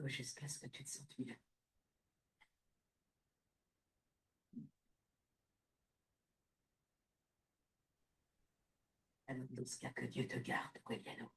Jusqu'à ce que tu te sentes mieux. Alors, dans ce cas, que Dieu te garde, Guglielmo.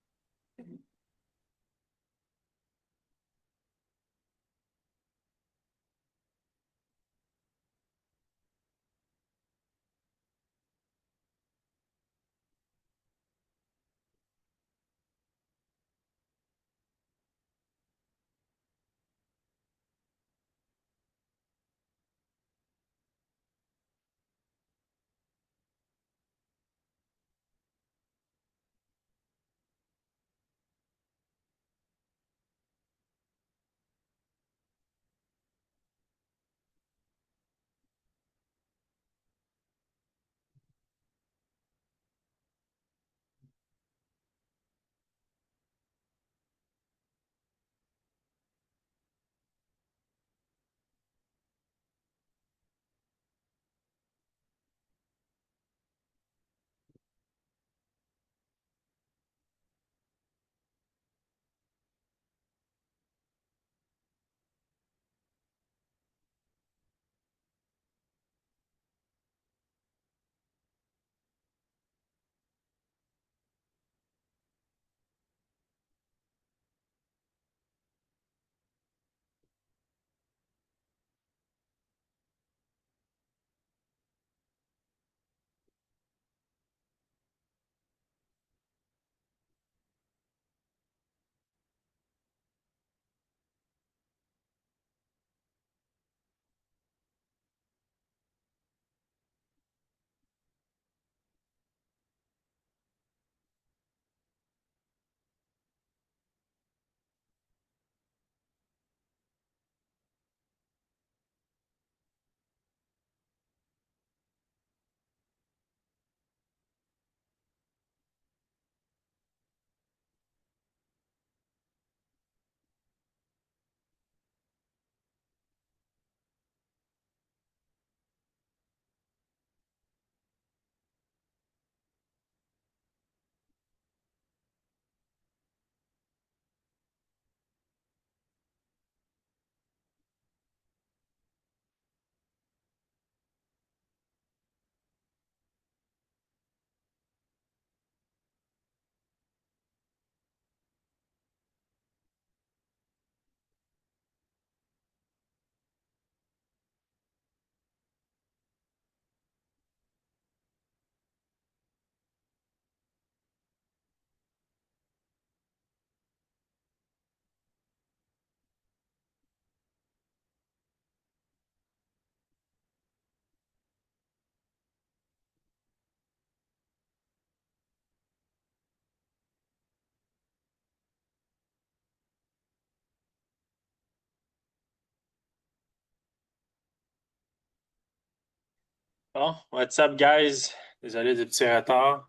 Bon, what's up, guys? Désolé du petit retard.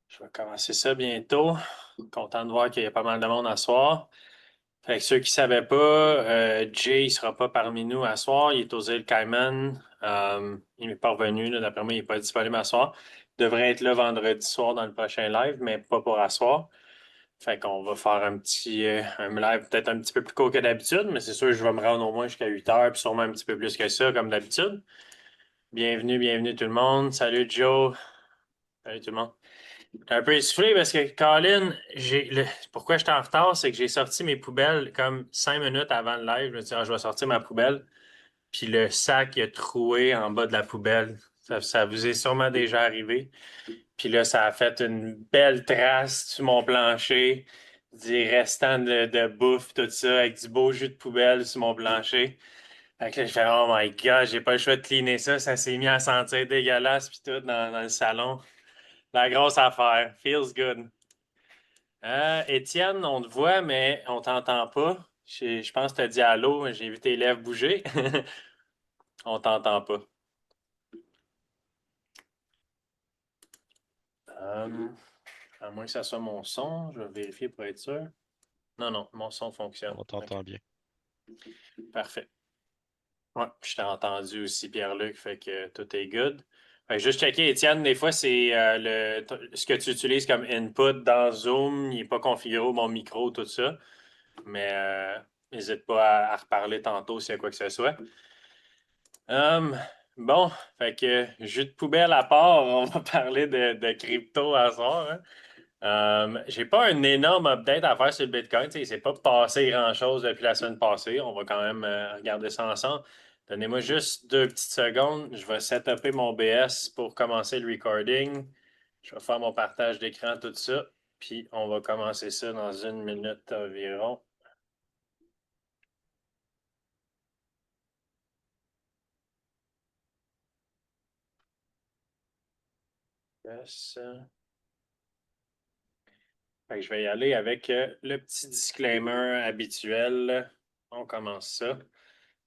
Je vais commencer ça bientôt. Content de voir qu'il y a pas mal de monde à soir. Fait que ceux qui ne savaient pas, Jay ne sera pas parmi nous à soir. Il est aux îles Cayman. Il n'est pas revenu, là. D'après moi, il n'est pas disponible à soir. Il devrait être là vendredi soir dans le prochain live, mais pas pour à soir. Fait qu'on va faire un live peut-être un petit peu plus court que d'habitude, mais c'est sûr que je vais me rendre au moins jusqu'à 8 heures, puis sûrement un petit peu plus que ça, comme d'habitude. Bienvenue, bienvenue tout le monde. Salut Joe. Salut tout le monde. J'étais un peu essoufflé parce que Colin, pourquoi j'étais en retard, c'est que j'ai sorti mes poubelles comme 5 minutes avant le live. Je me suis dit, ah, je vais sortir ma poubelle. Puis le sac il a troué en bas de la poubelle. Ça vous est sûrement déjà arrivé. Puis là, ça a fait une belle trace sur mon plancher, des restants de bouffe, tout ça, avec du beau jus de poubelle sur mon plancher. Fait que là, je fais, oh my God, j'ai pas le choix de cleaner ça. Ça s'est mis à sentir dégueulasse, puis tout, dans le salon. La grosse affaire. Feels good. Étienne, on te voit, mais on t'entend pas. Je pense que tu as dit allô, j'ai vu tes lèvres bouger. On t'entend pas. Euh, à moins que ça soit mon son, je vais vérifier pour être sûr. Non, non, mon son fonctionne. On OK, t'entend bien. parfait. Ouais, je t'ai entendu aussi, Pierre-Luc, fait que tout est good. Fait que juste checker, Étienne, des fois, c'est ce que tu utilises comme input dans Zoom, il n'est pas configuré au bon micro, tout ça. mais n'hésite pas à reparler tantôt s'il y a quoi que ce soit. Hum, bon, fait que jus de poubelle à part, on va parler de crypto à soir, hein. J'ai pas un énorme update à faire sur le Bitcoin. Tu sais, il s'est pas passé grand-chose depuis la semaine passée. On va quand même regarder ça ensemble. Donnez-moi juste 2 petites secondes. Je vais setuper mon BS pour commencer le recording. Je vais faire mon partage d'écran, tout ça. Puis on va commencer ça dans 1 minute environ. Yes. Fait que je vais y aller avec le petit disclaimer habituel. On commence ça.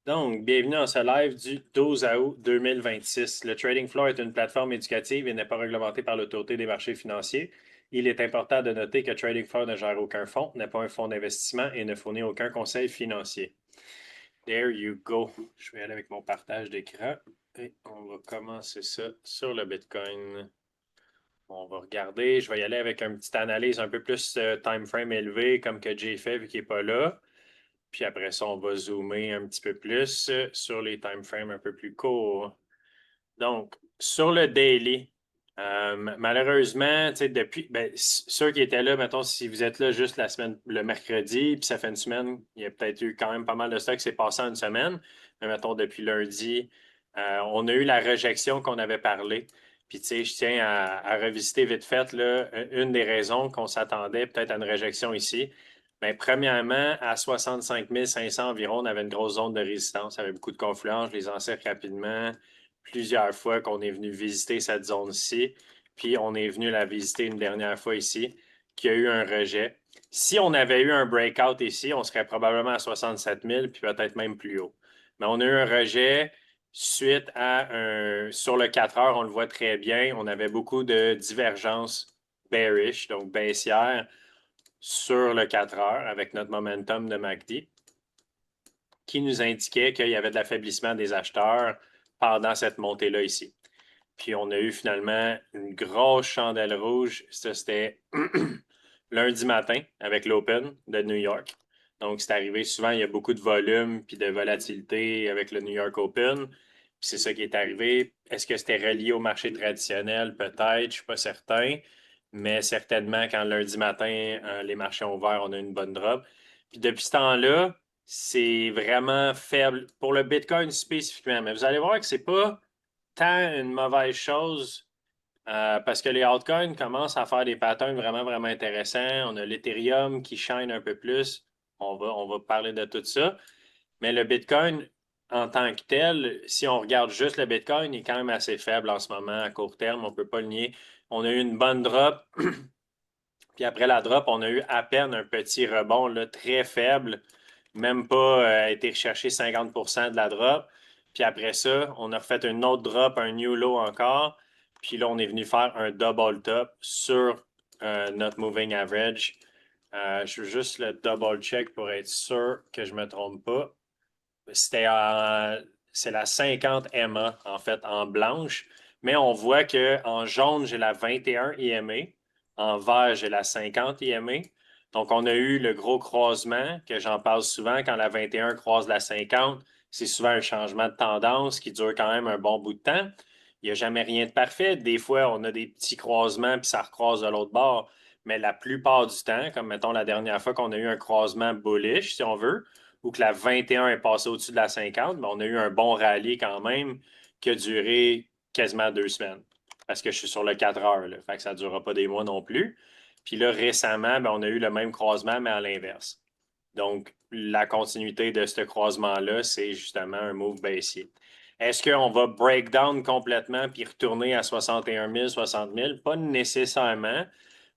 Donc, bienvenue dans ce live du 12 août 2026. Le Trading Floor est une plateforme éducative et n'est pas réglementée par l'Autorité des marchés financiers. Il est important de noter que Trading Floor ne gère aucun fonds, n'est pas un fonds d'investissement et ne fournit aucun conseil financier. There you go. Je vais aller avec mon partage d'écran et on va commencer ça sur le Bitcoin. On va regarder. Je vais y aller avec une petite analyse un peu plus time frame élevé, comme que Jay fait vu qu'il n'est pas là. Puis après ça, on va zoomer un petit peu plus sur les time frames un peu plus courts. Donc, sur le daily, malheureusement, tu sais, depuis, ceux qui étaient là, mettons, si vous êtes là juste la semaine, le mercredi, puis ça fait une semaine, il y a peut-être eu quand même pas mal de stock qui s'est passé en une semaine. Mais mettons, depuis lundi, on a eu la rejection qu'on avait parlé. Puis, tu sais, je tiens à revisiter vite fait, là, une des raisons qu'on s'attendait peut-être à une rejection ici. Bien, premièrement, à 65 500 environ, on avait une grosse zone de résistance. Il y avait beaucoup de confluence. Je les encercle rapidement plusieurs fois qu'on est venu visiter cette zone-ci, puis on est venu la visiter une dernière fois ici, qu'il y a eu un rejet. Si on avait eu un breakout ici, on serait probablement à 67 000, puis peut-être même plus haut. Mais on a eu un rejet suite à un... Sur le 4 heures, on le voit très bien, on avait beaucoup de divergences bearish, donc baissière, sur le 4 heures avec notre momentum de MACD qui nous indiquait qu'il y avait de l'affaiblissement des acheteurs pendant cette montée-là ici. Puis on a eu finalement une grosse chandelle rouge. Ça, c'était lundi matin avec l'Open de New York. Donc, c'est arrivé souvent, il y a beaucoup de volume puis de volatilité avec le New York Open. Puis c'est ça qui est arrivé. Est-ce que c'était relié au marché traditionnel? Peut-être, je ne suis pas certain. Mais certainement, quand lundi matin, les marchés ont ouvert, on a une bonne drop. Puis depuis ce temps-là, c'est vraiment faible pour le Bitcoin spécifiquement. Mais vous allez voir que c'est pas tant une mauvaise chose parce que les altcoins commencent à faire des patterns vraiment, vraiment intéressants. On a l'Ethereum qui shine un peu plus. On va parler de tout ça. Mais le Bitcoin, en tant que tel, si on regarde juste le Bitcoin, il est quand même assez faible en ce moment à court terme. On ne peut pas le nier. On a eu une bonne drop. Puis après la drop, on a eu à peine un petit rebond là, très faible, même pas été recherché 50% de la drop. Puis après ça, on a refait une autre drop, un new low encore. Puis là, on est venu faire un double top sur notre moving average. Je veux juste le double check pour être sûr que je ne me trompe pas. C'était c'est la 50 MA, en fait, en blanche. Mais on voit qu'en jaune, j'ai la 21 IMA. En vert, j'ai la 50 IMA. Donc, on a eu le gros croisement, que j'en parle souvent, quand la 21 croise la 50. C'est souvent un changement de tendance qui dure quand même un bon bout de temps. Il n'y a jamais rien de parfait. Des fois, on a des petits croisements, puis ça recroise de l'autre bord. Mais la plupart du temps, comme mettons la dernière fois qu'on a eu un croisement bullish, si on veut, ou que la 21 est passée au-dessus de la 50, mais on a eu un bon rallye quand même qui a duré quasiment 2 semaines. Parce que je suis sur le 4 heures, là, fait que ça ne durera pas des mois non plus. Puis là, récemment, on a eu le même croisement, mais à l'inverse. Donc, la continuité de ce croisement-là, c'est justement un move baissier. Est-ce qu'on va break down complètement puis retourner à 61 000, 60 000? Pas nécessairement,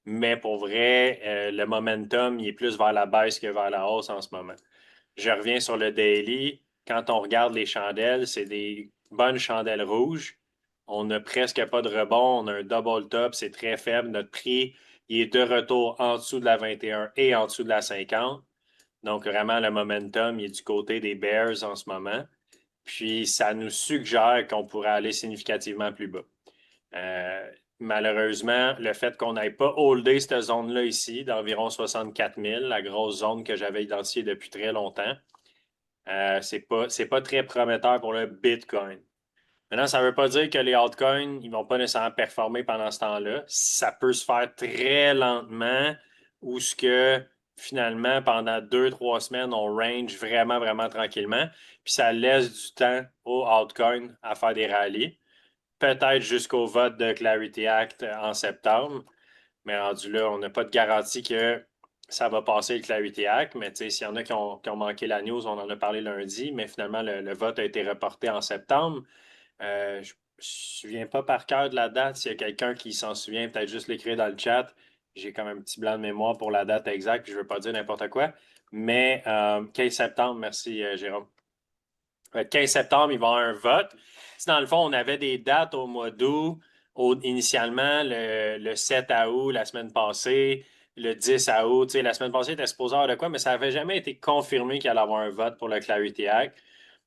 mais pour vrai, le momentum, il est plus vers la baisse que vers la hausse en ce moment. Je reviens sur le daily. Quand on regarde les chandelles, c'est des bonnes chandelles rouges. On n'a presque pas de rebond. On a un double top. C'est très faible. Notre prix il est de retour en dessous de la 21 et en dessous de la 50. Donc, vraiment, le momentum il est du côté des Bears en ce moment. Puis, ça nous suggère qu'on pourrait aller significativement plus bas. malheureusement, le fait qu'on n'ait pas holdé cette zone-là ici, d'environ 64 000, la grosse zone que j'avais identifiée depuis très longtemps, c'est pas très prometteur pour le Bitcoin. Maintenant, ça ne veut pas dire que les altcoins, ils vont pas nécessairement performer pendant ce temps-là. Ça peut se faire très lentement ou ce que finalement, pendant 2, 3 semaines, on range vraiment, vraiment tranquillement. Puis ça laisse du temps aux altcoins à faire des rallyes. Peut-être jusqu'au vote de Clarity Act en septembre. Mais rendu là, on n'a pas de garantie que ça va passer le Clarity Act. Mais tu sais, s'il y en a qui ont manqué la news, on en a parlé lundi, mais finalement, le vote a été reporté en septembre. Je me souviens pas par cœur de la date. S'il y a quelqu'un qui s'en souvient, peut-être juste l'écrire dans le chat. J'ai comme un petit blanc de mémoire pour la date exacte, puis je ne veux pas dire n'importe quoi. Mais 15 septembre, merci Jérôme. 15 septembre, il va y avoir un vote. Si dans le fond, on avait des dates au mois d'août, initialement le 7 août, la semaine passée, le 10 août, tu sais, la semaine passée, il était supposé avoir de quoi, mais ça n'avait jamais été confirmé qu'il allait y avoir un vote pour le Clarity Act.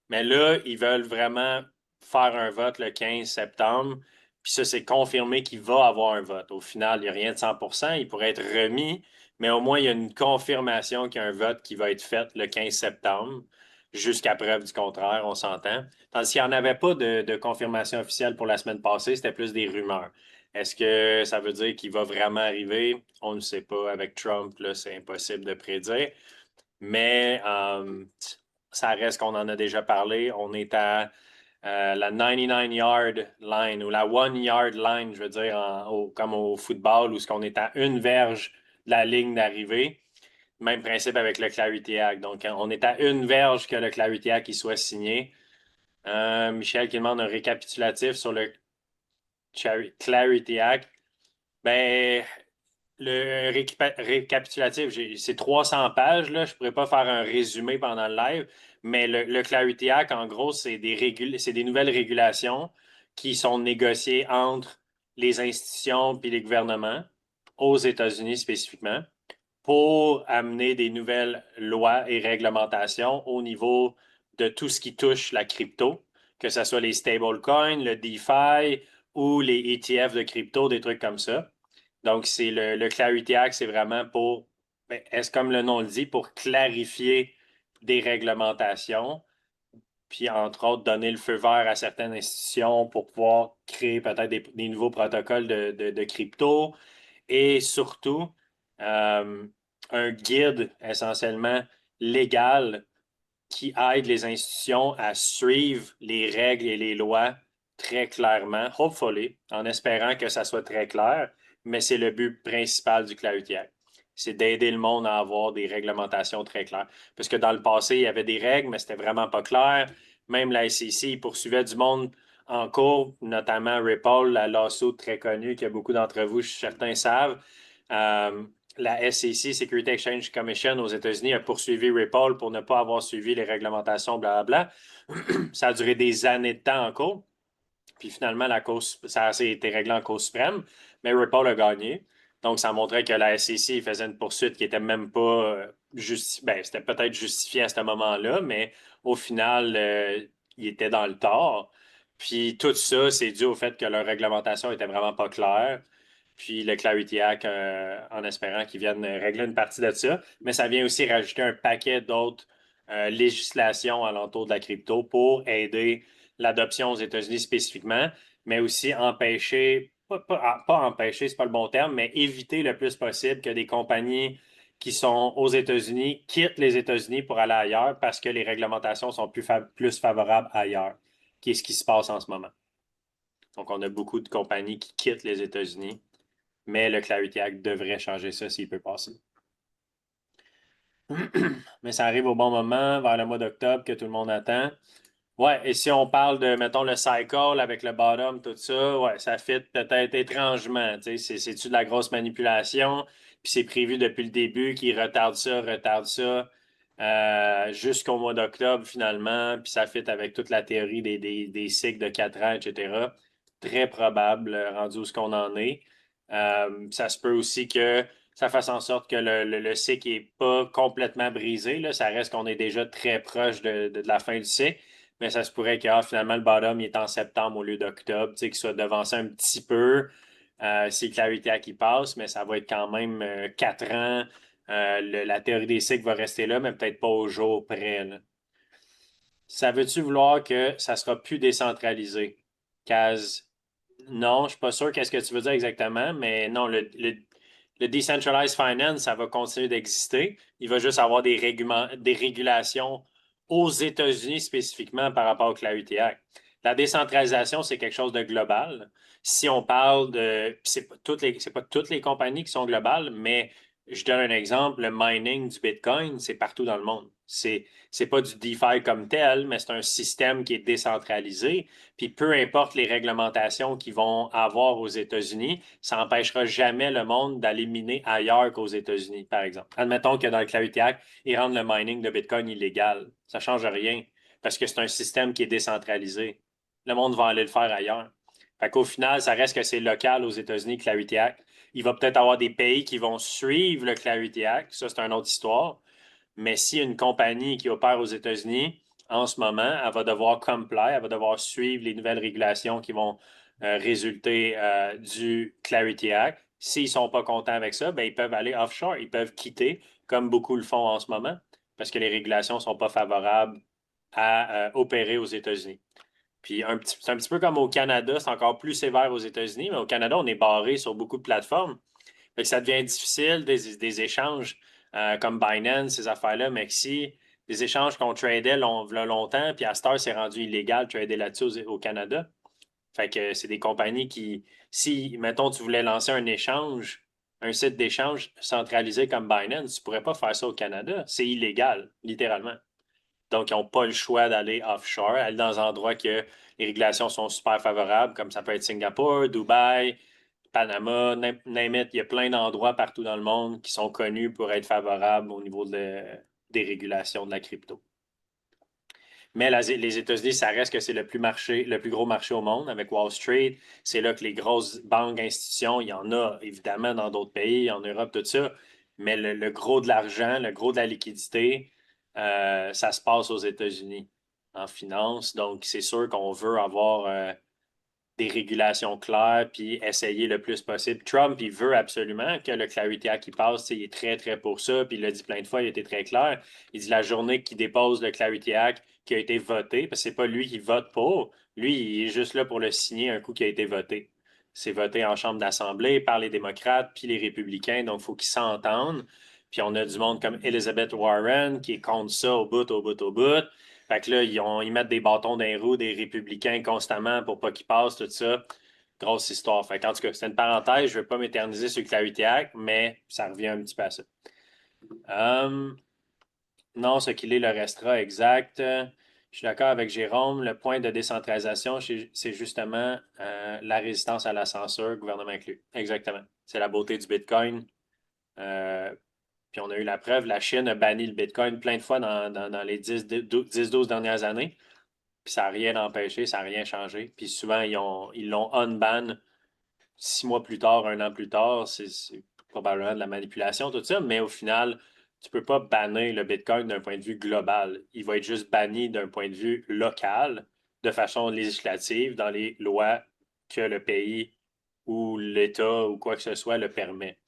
Mais là, ils veulent vraiment faire un vote le 15 septembre. Puis ça, c'est confirmé qu'il va avoir un vote. Au final, il n'y a rien de 100%. Il pourrait être remis, mais au moins, il y a une confirmation qu'il y a un vote qui va être fait le 15 septembre. Jusqu'à preuve du contraire, on s'entend. Tandis qu'il n'y en avait pas de confirmation officielle pour la semaine passée, c'était plus des rumeurs. Est-ce que ça veut dire qu'il va vraiment arriver? On ne sait pas. Avec Trump, là, c'est impossible de prédire. Mais ça reste qu'on en a déjà parlé. On est à la 99-yard line ou la 1 yard line, je veux dire, comme au football, où ce qu'on est à une verge de la ligne d'arrivée. Même principe avec le Clarity Act. Donc, on est à une verge que le Clarity Act il soit signé. Michel qui demande un récapitulatif sur le Clarity Act. Ben, le récapitulatif, c'est 300 pages, là. Je ne pourrais pas faire un résumé pendant le live, mais le Clarity Act, en gros, c'est des nouvelles régulations qui sont négociées entre les institutions et les gouvernements, aux États-Unis spécifiquement, pour amener des nouvelles lois et réglementations au niveau de tout ce qui touche la crypto, que ce soit les stablecoins, le DeFi ou les ETF de crypto, des trucs comme ça. Donc, c'est le Clarity Act, c'est vraiment pour, ben, est-ce comme le nom le dit, pour clarifier des réglementations, puis entre autres, donner le feu vert à certaines institutions pour pouvoir créer peut-être des nouveaux protocoles de crypto et surtout euh, un guide essentiellement légal qui aide les institutions à suivre les règles et les lois très clairement, hopefully, en espérant que ça soit très clair, mais c'est le but principal du Clarity Act. C'est d'aider le monde à avoir des réglementations très claires. Parce que dans le passé, il y avait des règles, mais c'était vraiment pas clair. Même la SEC poursuivait du monde en cours, notamment Ripple, la lawsuit très connue que beaucoup d'entre vous, certains savent. Euh, la SEC, Security Exchange Commission aux États-Unis, a poursuivi Ripple pour ne pas avoir suivi les réglementations, blablabla. Ça a duré des années de temps en cours. Puis finalement, ça a été réglé en Cour suprême, mais Ripple a gagné. Donc, ça montrait que la SEC faisait une poursuite qui n'était même pas ben, c'était peut-être justifié à ce moment-là, mais au final, il était dans le tort. Puis tout ça, c'est dû au fait que leur réglementation était vraiment pas claire. Puis le Clarity Act, en espérant qu'ils viennent régler une partie de ça. Mais ça vient aussi rajouter un paquet d'autres législations alentour de la crypto pour aider l'adoption aux États-Unis spécifiquement, mais aussi empêcher, pas empêcher, c'est pas le bon terme, mais éviter le plus possible que des compagnies qui sont aux États-Unis quittent les États-Unis pour aller ailleurs parce que les réglementations sont plus favorables ailleurs, qui est ce qui se passe en ce moment. Donc, on a beaucoup de compagnies qui quittent les États-Unis, mais le Clarity Act devrait changer ça s'il peut passer. Mais ça arrive au bon moment, vers le mois d'octobre, que tout le monde attend. Ouais, et si on parle de, mettons, le cycle avec le bottom, tout ça, ouais, ça fit peut-être étrangement. Tu sais, c'est-tu de la grosse manipulation? Puis c'est prévu depuis le début qu'ils retardent ça jusqu'au mois d'octobre finalement. Puis ça fit avec toute la théorie des cycles de 4 ans, etc. Très probable, rendu où ce qu'on en est. Ça se peut aussi que ça fasse en sorte que le cycle n'est pas complètement brisé. Là. Ça reste qu'on est déjà très proche de la fin du cycle. Mais ça se pourrait que finalement le bottom il est en septembre au lieu d'octobre, tu sais, qu'il soit devancé un petit peu. si Clarity Act qui passe, mais ça va être quand même 4 ans. La théorie des cycles va rester là, mais peut-être pas au jour près, là. Ça veut-tu vouloir que ça sera plus décentralisé? Kaz, non, je suis pas sûr qu'est-ce que tu veux dire exactement, mais non, le decentralized finance, ça va continuer d'exister. Il va juste avoir des régulations aux États-Unis spécifiquement par rapport au Clarity Act. La décentralisation, c'est quelque chose de global. Si on parle de, puis c'est pas toutes les compagnies qui sont globales, mais je donne un exemple, le mining du Bitcoin, c'est partout dans le monde. C'est pas du DeFi comme tel, mais c'est un système qui est décentralisé. Puis peu importe les réglementations qu'ils vont avoir aux États-Unis, ça n'empêchera jamais le monde d'aller miner ailleurs qu'aux États-Unis, par exemple. Admettons que dans le Clarity Act, ils rendent le mining de Bitcoin illégal. Ça ne change rien parce que c'est un système qui est décentralisé. Le monde va aller le faire ailleurs. Fait qu'au final, ça reste que c'est local aux États-Unis, Clarity Act. Il va peut-être avoir des pays qui vont suivre le Clarity Act. Ça, c'est une autre histoire. Mais si une compagnie qui opère aux États-Unis, en ce moment, elle va devoir comply, elle va devoir suivre les nouvelles régulations qui vont résulter du Clarity Act. S'ils ne sont pas contents avec ça, ben, ils peuvent aller offshore, ils peuvent quitter, comme beaucoup le font en ce moment, parce que les régulations ne sont pas favorables à opérer aux États-Unis. Puis c'est un petit peu comme au Canada, c'est encore plus sévère aux États-Unis, mais au Canada, on est barré sur beaucoup de plateformes. Fait que ça devient difficile, des échanges comme Binance, ces affaires-là, Maxi, des échanges qu'on tradait longtemps, puis à cette heure, c'est rendu illégal de trader là-dessus au Canada. Fait que c'est des compagnies qui, si, mettons, tu voulais lancer un échange, un site d'échange centralisé comme Binance, tu ne pourrais pas faire ça au Canada. C'est illégal, littéralement. Donc, ils n'ont pas le choix d'aller offshore, aller dans un endroit que les régulations sont super favorables, comme ça peut être Singapour, Dubaï, Panama, name it. Il y a plein d'endroits partout dans le monde qui sont connus pour être favorables au niveau des régulations de la crypto. Mais les États-Unis, ça reste que c'est le plus gros marché au monde avec Wall Street. C'est là que les grosses banques, institutions, il y en a évidemment dans d'autres pays, en Europe, tout ça. Mais le gros de l'argent, le gros de la liquidité, ça se passe aux États-Unis en finance. Donc, c'est sûr qu'on veut avoir des régulations claires puis essayer le plus possible. Trump, il veut absolument que le Clarity Act qui passe, il est très, très pour ça, puis il l'a dit plein de fois, il a été très clair. Il dit la journée qu'il dépose le Clarity Act qui a été voté, parce que c'est pas lui qui vote pour, lui, il est juste là pour le signer un coup qui a été voté. C'est voté en Chambre d'Assemblée par les démocrates puis les républicains, donc il faut qu'ils s'entendent. Puis on a du monde comme Elizabeth Warren qui est contre ça au bout, au bout, au bout. Fait que là, ils mettent des bâtons dans les roues des républicains constamment pour pas qu'ils passent, tout ça. Grosse histoire. Fait qu'en tout cas, c'est une parenthèse. Je ne vais pas m'éterniser sur le Clarity Act, mais ça revient un petit peu à ça. Euh, non, ce qu'il est le restera exact. Je suis d'accord avec Jérôme. Le point de décentralisation, c'est justement la résistance à la censure, gouvernement inclus. Exactement. C'est la beauté du Bitcoin. Euh, Puis on a eu la preuve, la Chine a banni le Bitcoin plein de fois dans les 10-12 dernières années. Puis ça n'a rien empêché, ça n'a rien changé. Puis souvent, ils l'ont unban 6 mois plus tard, un an plus tard. C'est probablement de la manipulation, tout ça. Mais au final, tu ne peux pas bannir le Bitcoin d'un point de vue global. Il va être juste banni d'un point de vue local, de façon législative, dans les lois que le pays ou l'État ou quoi que ce soit le permet.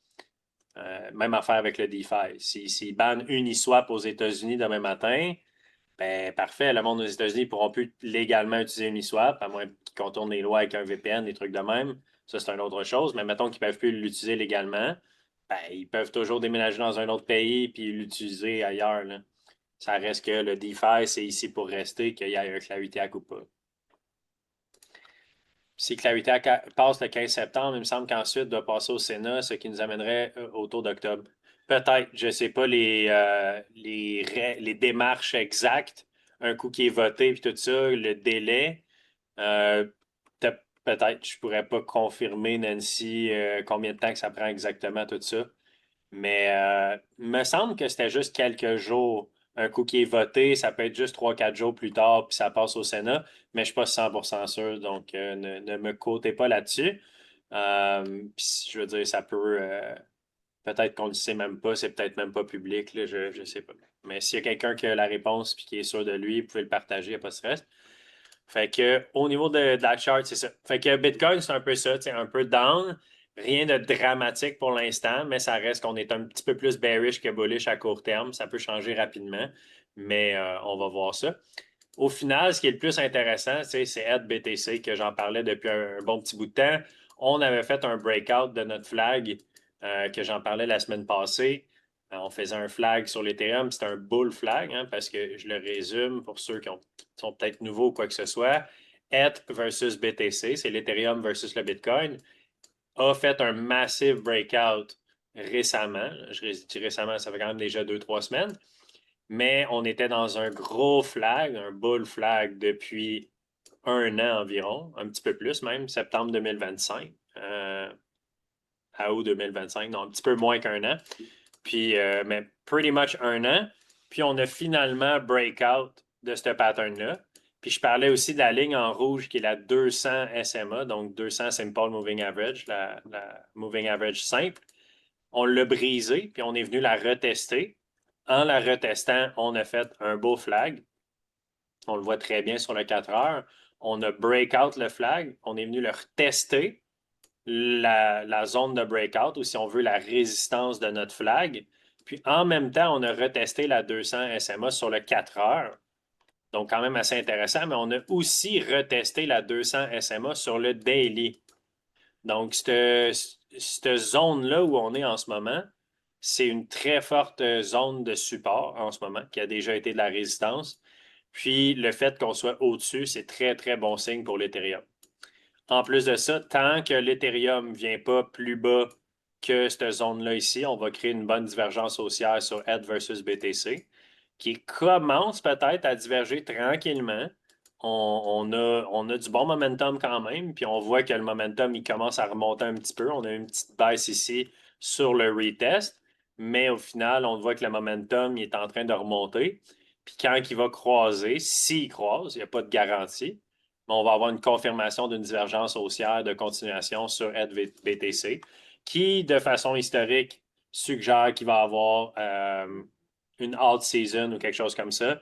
Même affaire avec le DeFi. S'ils bannent Uniswap aux États-Unis demain matin, ben, parfait, le monde aux États-Unis ne pourront plus légalement utiliser Uniswap, à moins qu'ils contournent les lois avec un VPN, des trucs de même. Ça, c'est une autre chose. Mais mettons qu'ils ne peuvent plus l'utiliser légalement, ben, ils peuvent toujours déménager dans un autre pays puis l'utiliser ailleurs, là. Ça reste que le DeFi, c'est ici pour rester, qu'il y ait un Clarity Act ou pas. Si Clarity Act passe le 15 septembre, il me semble qu'ensuite doit passer au Sénat, ce qui nous amènerait autour d'octobre. Peut-être, je ne sais pas les démarches exactes, un coup qui est voté, puis tout ça, le délai. Euh, Peut-être, je ne pourrais pas confirmer, Nancy, combien de temps que ça prend exactement, tout ça. Mais il me semble que c'était juste quelques jours. Un coup qui est voté, ça peut être juste 3-4 jours plus tard, puis ça passe au Sénat, mais je ne suis pas 100% sûr, donc ne me côtez pas là-dessus. Puis, je veux dire, ça peut, peut-être qu'on ne le sait même pas, c'est peut-être même pas public, là, je ne sais pas. Mais s'il y a quelqu'un qui a la réponse et qui est sûr de lui, vous pouvez le partager, il n'y a pas de stress. Fait que au niveau de la chart, c'est ça. Fait que Bitcoin, c'est un peu ça, un peu down, Rien de dramatique pour l'instant, mais ça reste qu'on est un petit peu plus bearish que bullish à court terme. Ça peut changer rapidement, mais on va voir ça. Au final, ce qui est le plus intéressant, c'est ETH-BTC que j'en parlais depuis un bon petit bout de temps. On avait fait un breakout de notre flag que j'en parlais la semaine passée. On faisait un flag sur l'Ethereum. C'était un bull flag, hein, parce que je le résume pour ceux qui sont peut-être nouveaux ou quoi que ce soit. ETH versus BTC, c'est l'Ethereum versus le Bitcoin, a fait un massive breakout récemment. Je dis récemment, ça fait quand même déjà 2, 3 semaines. Mais on était dans un gros flag, un bull flag depuis un an environ, un petit peu plus même, septembre 2025, à août 2025, non, un petit peu moins qu'un an. Puis, mais pretty much un an. Puis, on a finalement breakout de ce pattern-là. Puis, je parlais aussi de la ligne en rouge qui est la 200 SMA, donc 200 Simple Moving Average, la Moving Average simple. On l'a brisé, puis on est venu la retester. En la retestant, on a fait un beau flag. On le voit très bien sur le 4 heures. On a breakout le flag. On est venu le retester, la zone de breakout, ou si on veut, la résistance de notre flag. Puis en même temps, on a retesté la 200 SMA sur le 4 heures. Donc, quand même assez intéressant, mais on a aussi retesté la 200 SMA sur le daily. Donc, cette zone-là où on est en ce moment, c'est une très forte zone de support en ce moment, qui a déjà été de la résistance. Puis, le fait qu'on soit au-dessus, c'est très, très bon signe pour l'Ethereum. En plus de ça, tant que l'Ethereum ne vient pas plus bas que cette zone-là ici, on va créer une bonne divergence haussière sur ETH versus BTC, qui commence peut-être à diverger tranquillement. On a du bon momentum quand même, puis on voit que le momentum, il commence à remonter un petit peu. On a une petite baisse ici sur le retest, mais au final, on voit que le momentum, il est en train de remonter. Puis quand il va croiser, s'il croise, il n'y a pas de garantie, mais on va avoir une confirmation d'une divergence haussière de continuation sur ETH-BTC, qui, de façon historique, suggère qu'il va y avoir une alt season ou quelque chose comme ça.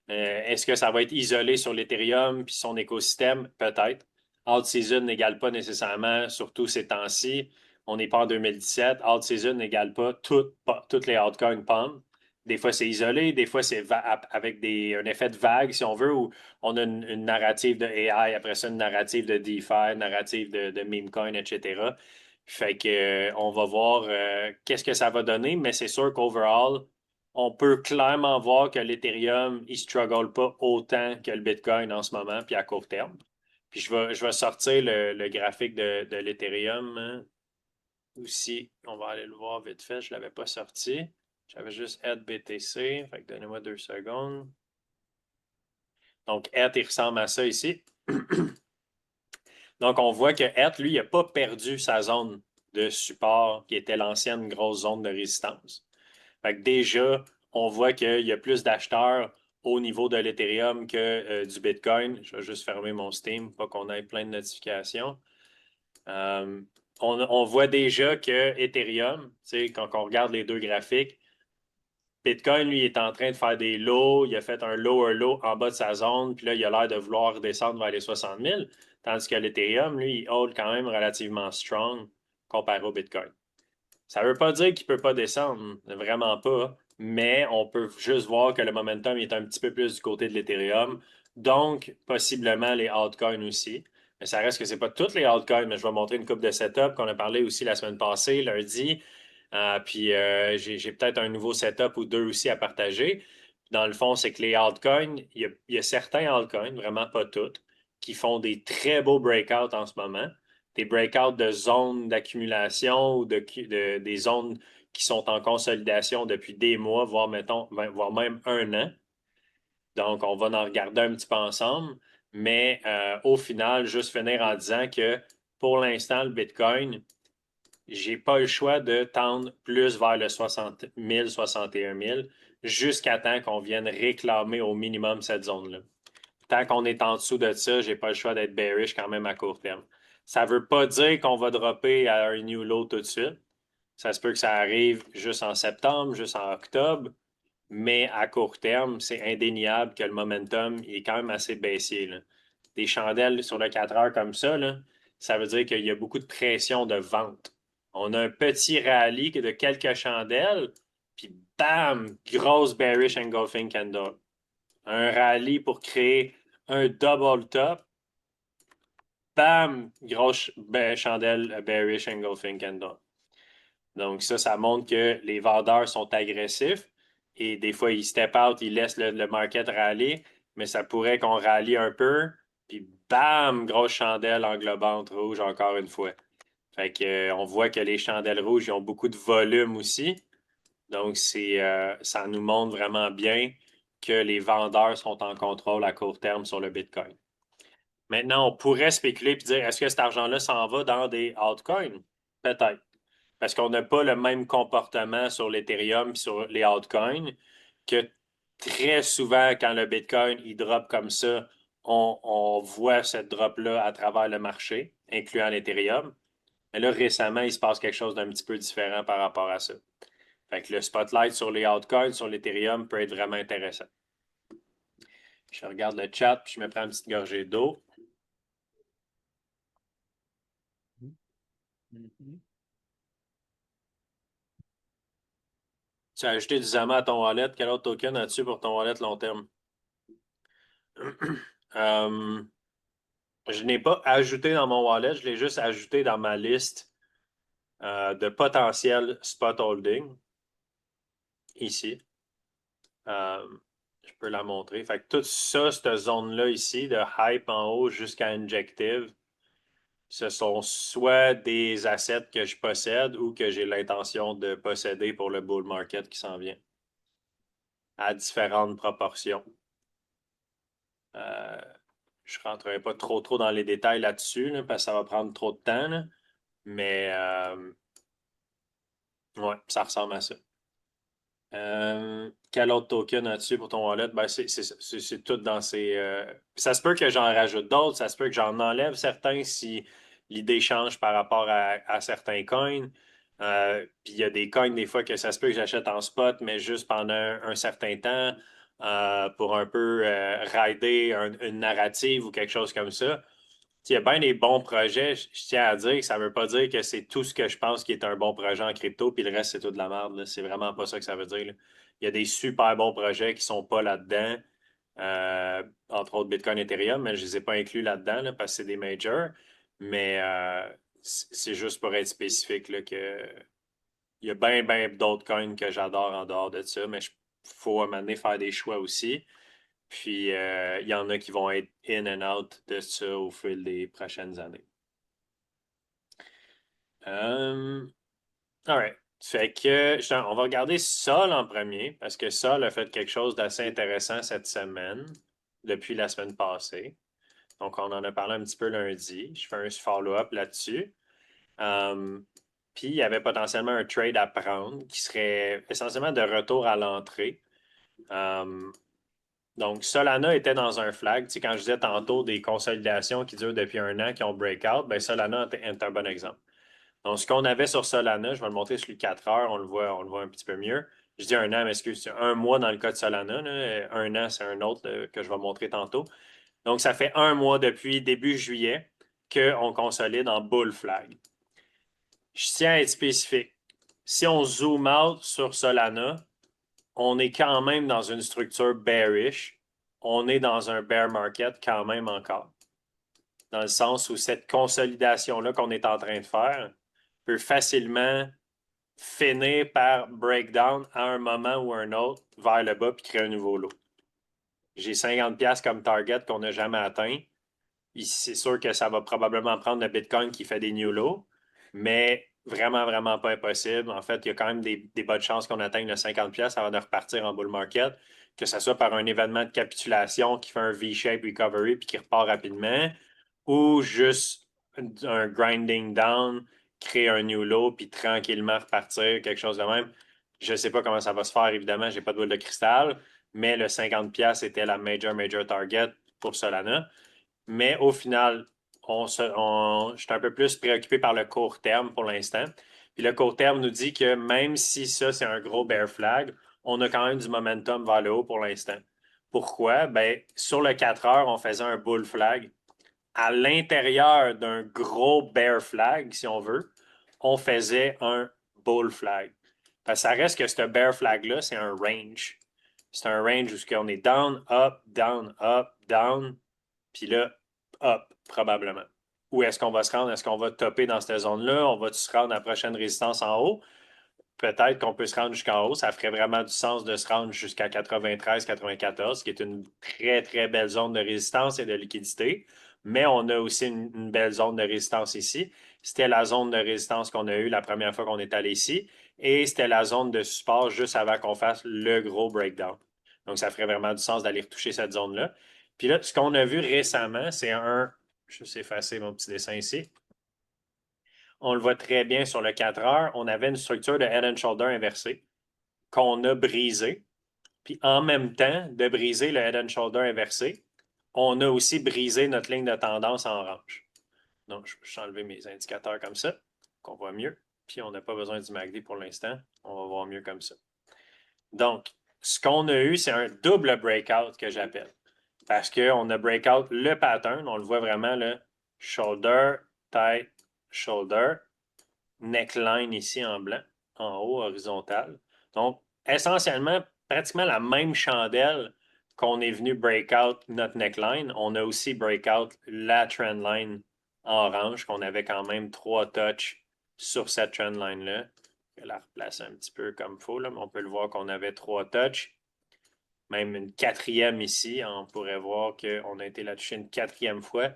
Est-ce que ça va être isolé sur l'Ethereum puis son écosystème? Peut-être. Alt season n'égale pas nécessairement, surtout ces temps-ci. On n'est pas en 2017. Alt season n'égale pas toutes les altcoins pump. Des fois, c'est isolé, des fois, c'est avec un effet de vague, si on veut, où on a une narrative de AI, après ça, une narrative de DeFi, une narrative de meme coin, etc. Fait que, on va voir qu'est-ce que ça va donner, mais c'est sûr qu'overall, on peut clairement voir que l'Ethereum, il ne struggle pas autant que le Bitcoin en ce moment, puis à court terme. Puis je vais sortir le graphique de l'Ethereum, hein. Aussi. On va aller le voir vite fait. Je ne l'avais pas sorti. J'avais juste ETH BTC. Fait que donnez-moi 2 secondes. Donc, ETH, il ressemble à ça ici. Donc, on voit que ETH, lui, il n'a pas perdu sa zone de support qui était l'ancienne grosse zone de résistance. Fait que déjà, on voit qu'il y a plus d'acheteurs au niveau de l'Ethereum que du Bitcoin. Je vais juste fermer mon Steam, pas qu'on ait plein de notifications. Euh, on voit déjà que Ethereum, quand on regarde les deux graphiques, Bitcoin, lui, est en train de faire des lows. Il a fait un lower low en bas de sa zone, puis là, il a l'air de vouloir descendre vers les 60 000, tandis que l'Ethereum, lui, il hold quand même relativement strong comparé au Bitcoin. Ça ne veut pas dire qu'il ne peut pas descendre, vraiment pas, mais on peut juste voir que le momentum est un petit peu plus du côté de l'Ethereum, donc possiblement les altcoins aussi. Mais ça reste que ce n'est pas toutes les altcoins, mais je vais montrer une coupe de setup qu'on a parlé aussi la semaine passée, lundi. Puis j'ai peut-être un nouveau setup ou deux aussi à partager. Dans le fond, c'est que les altcoins, il y a certains altcoins, vraiment pas toutes, qui font des très beaux breakouts en ce moment. Des breakouts de zones d'accumulation ou des zones qui sont en consolidation depuis des mois, voire, mettons, voire même un an. Donc, on va en regarder un petit peu ensemble. Mais au final, juste finir en disant que pour l'instant, le Bitcoin, j'ai pas le choix de tendre plus vers le 60 000, 61 000 jusqu'à temps qu'on vienne réclamer au minimum cette zone-là. Tant qu'on est en dessous de ça, j'ai pas le choix d'être bearish quand même à court terme. Ça veut pas dire qu'on va dropper à un new low tout de suite. Ça se peut que ça arrive juste en septembre, juste en octobre, mais à court terme, c'est indéniable que le momentum est quand même assez baissier, là. Des chandelles sur le 4 heures comme ça, là, ça veut dire qu'il y a beaucoup de pression de vente On a un petit rallye de quelques chandelles, puis bam, grosse bearish engulfing candle. Un rallye pour créer un double top. Bam, grosse chandelle bearish engulfing candle. Donc ça montre que les vendeurs sont agressifs et des fois, ils step out, ils laissent le market rallier, mais ça pourrait qu'on rallie un peu, puis bam, grosse chandelle englobante rouge encore une fois. Fait que, on voit que les chandelles rouges, ils ont beaucoup de volume aussi. Donc, ça nous montre vraiment bien que les vendeurs sont en contrôle à court terme sur le Bitcoin. Maintenant, on pourrait spéculer et dire, est-ce que cet argent-là s'en va dans des altcoins? Peut-être. Parce qu'on n'a pas le même comportement sur l'Ethereum et sur les altcoins que très souvent, quand le Bitcoin il drop comme ça, on voit cette drop-là à travers le marché, incluant l'Ethereum. Mais là, récemment, il se passe quelque chose d'un petit peu différent par rapport à ça. Fait que le spotlight sur les altcoins, sur l'Ethereum, peut être vraiment intéressant. Je regarde le chat, puis je me prends une petite gorgée d'eau. Tu as ajouté du Zama à ton wallet. Quel autre token as-tu pour ton wallet long terme? Euh, je n'ai pas ajouté dans mon wallet, je l'ai juste ajouté dans ma liste de potentiel spot holding ici. Euh, je peux la montrer. Fait que tout ça, cette zone-là ici, de hype en haut jusqu'à injective, ce sont soit des assets que je possède ou que j'ai l'intention de posséder pour le bull market qui s'en vient à différentes proportions. Euh, je ne rentrerai pas trop dans les détails là-dessus là, parce que ça va prendre trop de temps. Là. Mais ouais, ça ressemble à ça. Quel autre token as-tu pour ton wallet? Ben, c'est tout dans ces. Ça se peut que j'en rajoute d'autres, ça se peut que j'en enlève certains si l'idée change par rapport à certains coins. Puis il y a des coins, des fois, que ça se peut que j'achète en spot, mais juste pendant un certain temps pour un peu rider une narrative ou quelque chose comme ça. Il y a bien des bons projets, je tiens à dire que ça ne veut pas dire que c'est tout ce que je pense qui est un bon projet en crypto, puis le reste, c'est tout de la merde. Là. C'est vraiment pas ça que ça veut dire. Là. Il y a des super bons projets qui ne sont pas là-dedans, entre autres Bitcoin, Ethereum, mais je ne les ai pas inclus là-dedans là, parce que c'est des majors. Mais c'est juste pour être spécifique là, que il y a bien d'autres coins que j'adore en dehors de ça, mais il faut à un moment donné faire des choix aussi. Puis, il y en a qui vont être in and out de ça au fil des prochaines années. All right. Fait que, on va regarder Sol en premier, parce que Sol a fait quelque chose d'assez intéressant cette semaine, depuis la semaine passée. Donc, on en a parlé un petit peu lundi. Je fais un follow-up là-dessus. Um, Puis, il y avait potentiellement un trade à prendre qui serait essentiellement de retour à l'entrée. Um, Donc, Solana était dans un flag. Tu sais, quand je disais tantôt des consolidations qui durent depuis un an, qui ont breakout, ben Solana est un bon exemple. Donc, ce qu'on avait sur Solana, je vais le montrer sur le 4 heures, on le voit un petit peu mieux. Je dis un an, mais excuse, c'est un mois dans le cas de Solana. Là. Un an, c'est un autre que je vais montrer tantôt. Donc, ça fait un mois depuis début juillet qu'on consolide en bull flag. Je tiens à être spécifique. Si on zoom out sur Solana, on est quand même dans une structure bearish. On est dans un bear market quand même encore. Dans le sens où cette consolidation-là qu'on est en train de faire peut facilement finir par breakdown à un moment ou un autre vers le bas puis créer un nouveau lot. J'ai 50$ comme target qu'on n'a jamais atteint. C'est sûr que ça va probablement prendre le Bitcoin qui fait des new lows, mais vraiment pas impossible. En fait, il y a quand même des bonnes chances qu'on atteigne le 50$ avant de repartir en bull market, que ce soit par un événement de capitulation qui fait un V-shape recovery puis qui repart rapidement, ou juste un grinding down, créer un new low puis tranquillement repartir, quelque chose de même. Je ne sais pas comment ça va se faire, évidemment, j'ai pas de boule de cristal, mais le 50$ était la major target pour Solana. Mais au final, je suis un peu plus préoccupé par le court terme pour l'instant. Puis le court terme nous dit que même si ça, c'est un gros bear flag, on a quand même du momentum vers le haut pour l'instant. Pourquoi? Ben, sur le 4 heures, on faisait un bull flag. À l'intérieur d'un gros bear flag, si on veut, on faisait un bull flag. Parce que ça reste que ce bear flag-là, c'est un range. C'est un range où on est down, up, down, puis là, up, probablement. Où est-ce qu'on va se rendre? Est-ce qu'on va topper dans cette zone-là? On va se rendre à la prochaine résistance en haut? Peut-être qu'on peut se rendre jusqu'en haut. Ça ferait vraiment du sens de se rendre jusqu'à 93-94, qui est une très, très belle zone de résistance et de liquidité. Mais on a aussi une belle zone de résistance ici. C'était la zone de résistance qu'on a eue la première fois qu'on est allé ici. Et c'était la zone de support juste avant qu'on fasse le gros breakdown. Donc, ça ferait vraiment du sens d'aller retoucher cette zone-là. Puis là, ce qu'on a vu récemment, c'est un. Je vais effacer mon petit dessin ici. On le voit très bien sur le 4 heures. On avait une structure de head and shoulder inversée qu'on a brisée. Puis en même temps de briser le head and shoulder inversé, on a aussi brisé notre ligne de tendance en orange. Donc, je vais enlever mes indicateurs comme ça, qu'on voit mieux. Puis on n'a pas besoin du MACD pour l'instant. On va voir mieux comme ça. Donc, ce qu'on a eu, c'est un double breakout que j'appelle. Parce qu'on a breakout le pattern, on le voit vraiment, le shoulder, tête, shoulder, neckline ici en blanc, en haut, horizontal. Donc, essentiellement, pratiquement la même chandelle qu'on est venu breakout notre neckline. On a aussi breakout la trendline en orange, qu'on avait quand même 3 touches sur cette trendline-là. Je vais la replacer un petit peu comme il faut, là, mais on peut le voir qu'on avait 3 touches. Même une quatrième ici. On pourrait voir qu'on a été la toucher une quatrième fois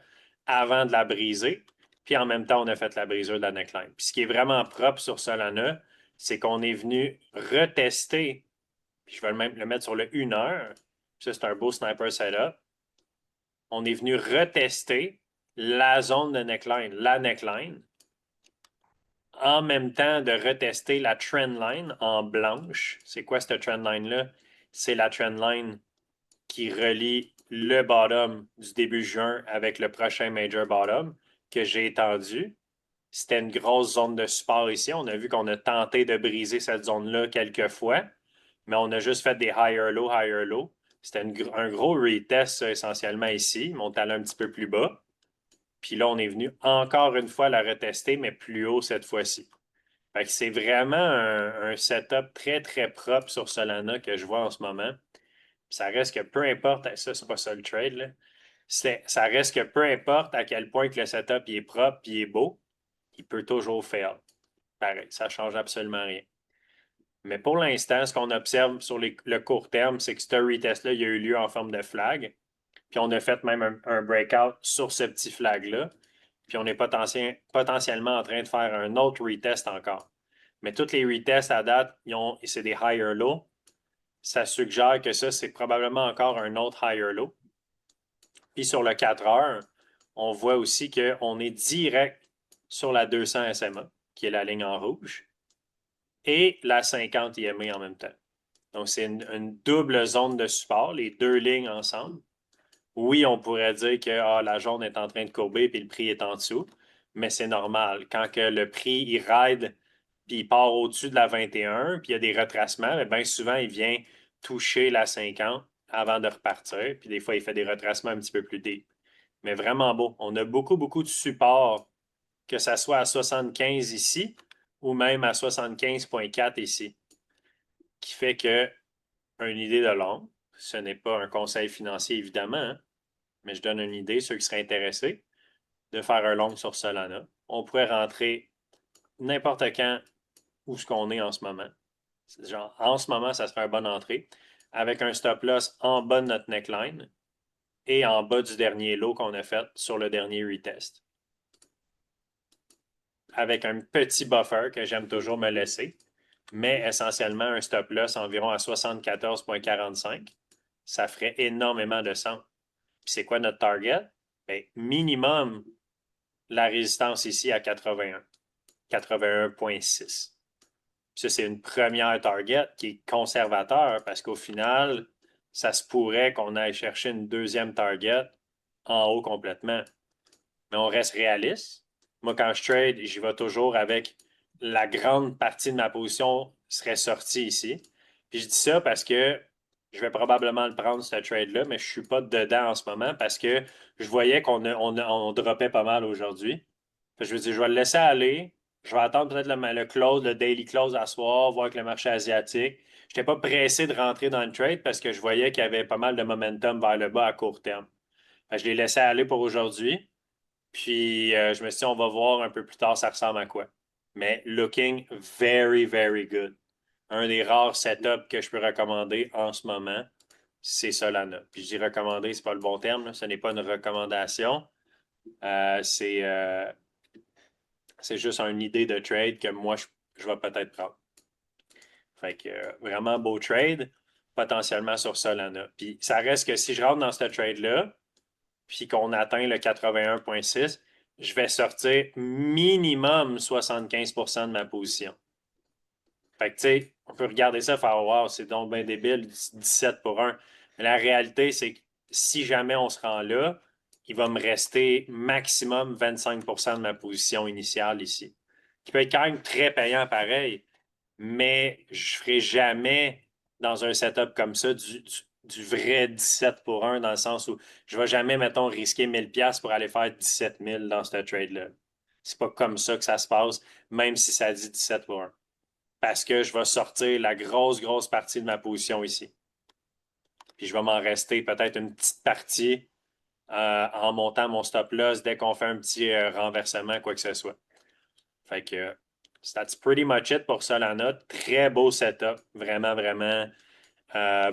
avant de la briser. Puis en même temps, on a fait la brisure de la neckline. Puis ce qui est vraiment propre sur Solana, c'est qu'on est venu retester, puis je vais même le mettre sur le 1 heure. Ça, c'est un beau sniper setup. On est venu retester la zone de neckline, la neckline, en même temps de retester la trendline en blanche. C'est quoi cette trendline-là? C'est la trendline qui relie le bottom du début juin avec le prochain major bottom que j'ai étendu. C'était une grosse zone de support ici. On a vu qu'on a tenté de briser cette zone-là quelques fois, mais on a juste fait des higher low, higher low. C'était un gros retest, ça, essentiellement ici. On est allé un petit peu plus bas. Puis là, on est venu encore une fois la retester, mais plus haut cette fois-ci. Fait que c'est vraiment un setup très, très propre sur Solana que je vois en ce moment. Puis ça reste que peu importe, ça, c'est pas ça le trade, là. Ça reste que peu importe à quel point que le setup il est propre et il est beau, il peut toujours fail. Pareil, ça ne change absolument rien. Mais pour l'instant, ce qu'on observe sur le court terme, c'est que ce retest-là, il a eu lieu en forme de flag. Puis on a fait même un breakout sur ce petit flag-là. Puis on est potentiellement en train de faire un autre retest encore. Mais tous les retests à date, c'est des higher low. Ça suggère que ça, c'est probablement encore un autre higher low. Puis sur le 4 heures, on voit aussi qu'on est direct sur la 200 SMA, qui est la ligne en rouge, et la 50 IMA en même temps. Donc, c'est une double zone de support, les deux lignes ensemble. Oui, on pourrait dire que la jaune est en train de courber et le prix est en dessous, mais c'est normal. Quand que le prix il ride puis il part au-dessus de la 21, puis il y a des retracements, mais bien souvent, il vient toucher la 50 avant de repartir. Puis des fois, il fait des retracements un petit peu plus deep. Mais vraiment beau. On a beaucoup, beaucoup de support, que ça soit à 75 ici ou même à 75,4 ici, qui fait que une idée de long, ce n'est pas un conseil financier évidemment, hein, mais je donne une idée, ceux qui seraient intéressés, de faire un long sur Solana. On pourrait rentrer n'importe quand où ce qu'on est en ce moment. Genre, en ce moment, ça serait une bonne entrée avec un stop loss en bas de notre neckline et en bas du dernier lot qu'on a fait sur le dernier retest. Avec un petit buffer que j'aime toujours me laisser, mais essentiellement un stop loss environ à 74,45. Ça ferait énormément de sens. Puis c'est quoi notre target? Bien, minimum la résistance ici à 81, 81,6. Ça, c'est une première target qui est conservateur parce qu'au final, ça se pourrait qu'on aille chercher une deuxième target en haut complètement. Mais on reste réaliste. Moi, quand je trade, j'y vais toujours avec la grande partie de ma position serait sortie ici. Puis je dis ça parce que je vais probablement le prendre, ce trade-là, mais je ne suis pas dedans en ce moment parce que je voyais qu'on droppait pas mal aujourd'hui. Je veux dire, je vais le laisser aller. Je vais attendre peut-être le close, le daily close à soir, voir avec le marché asiatique. Je n'étais pas pressé de rentrer dans le trade parce que je voyais qu'il y avait pas mal de momentum vers le bas à court terme. Fait que je l'ai laissé aller pour aujourd'hui. Puis je me suis dit, on va voir un peu plus tard ça ressemble à quoi. Mais looking very, very good. Un des rares setups que je peux recommander en ce moment, c'est Solana. Puis je dis recommander, c'est pas le bon terme, là. Ce n'est pas une recommandation. Euh, c'est euh, c'est juste une idée de trade que moi, je vais peut-être prendre. Fait que vraiment beau trade, potentiellement sur Solana. Puis ça reste que si je rentre dans ce trade-là, puis qu'on atteint le 81,6, je vais sortir minimum 75% de ma position. Fait que, tu sais, on peut regarder ça et faire wow, c'est donc bien débile, 17 pour 1. Mais la réalité, c'est que si jamais on se rend là, il va me rester maximum 25% de ma position initiale ici. Qui peut être quand même très payant pareil, mais je ne ferai jamais dans un setup comme ça du vrai 17 pour 1 dans le sens où je ne vais jamais, mettons, risquer 1000$ pour aller faire 17 000 dans ce trade-là. C'est pas comme ça que ça se passe, même si ça dit 17 pour 1 parce que je vais sortir la grosse, grosse partie de ma position ici. Puis je vais m'en rester peut-être une petite partie en montant mon stop loss dès qu'on fait un petit renversement, quoi que ce soit. Fait que that's pretty much it pour Solana. Très beau setup. Vraiment, vraiment. Euh,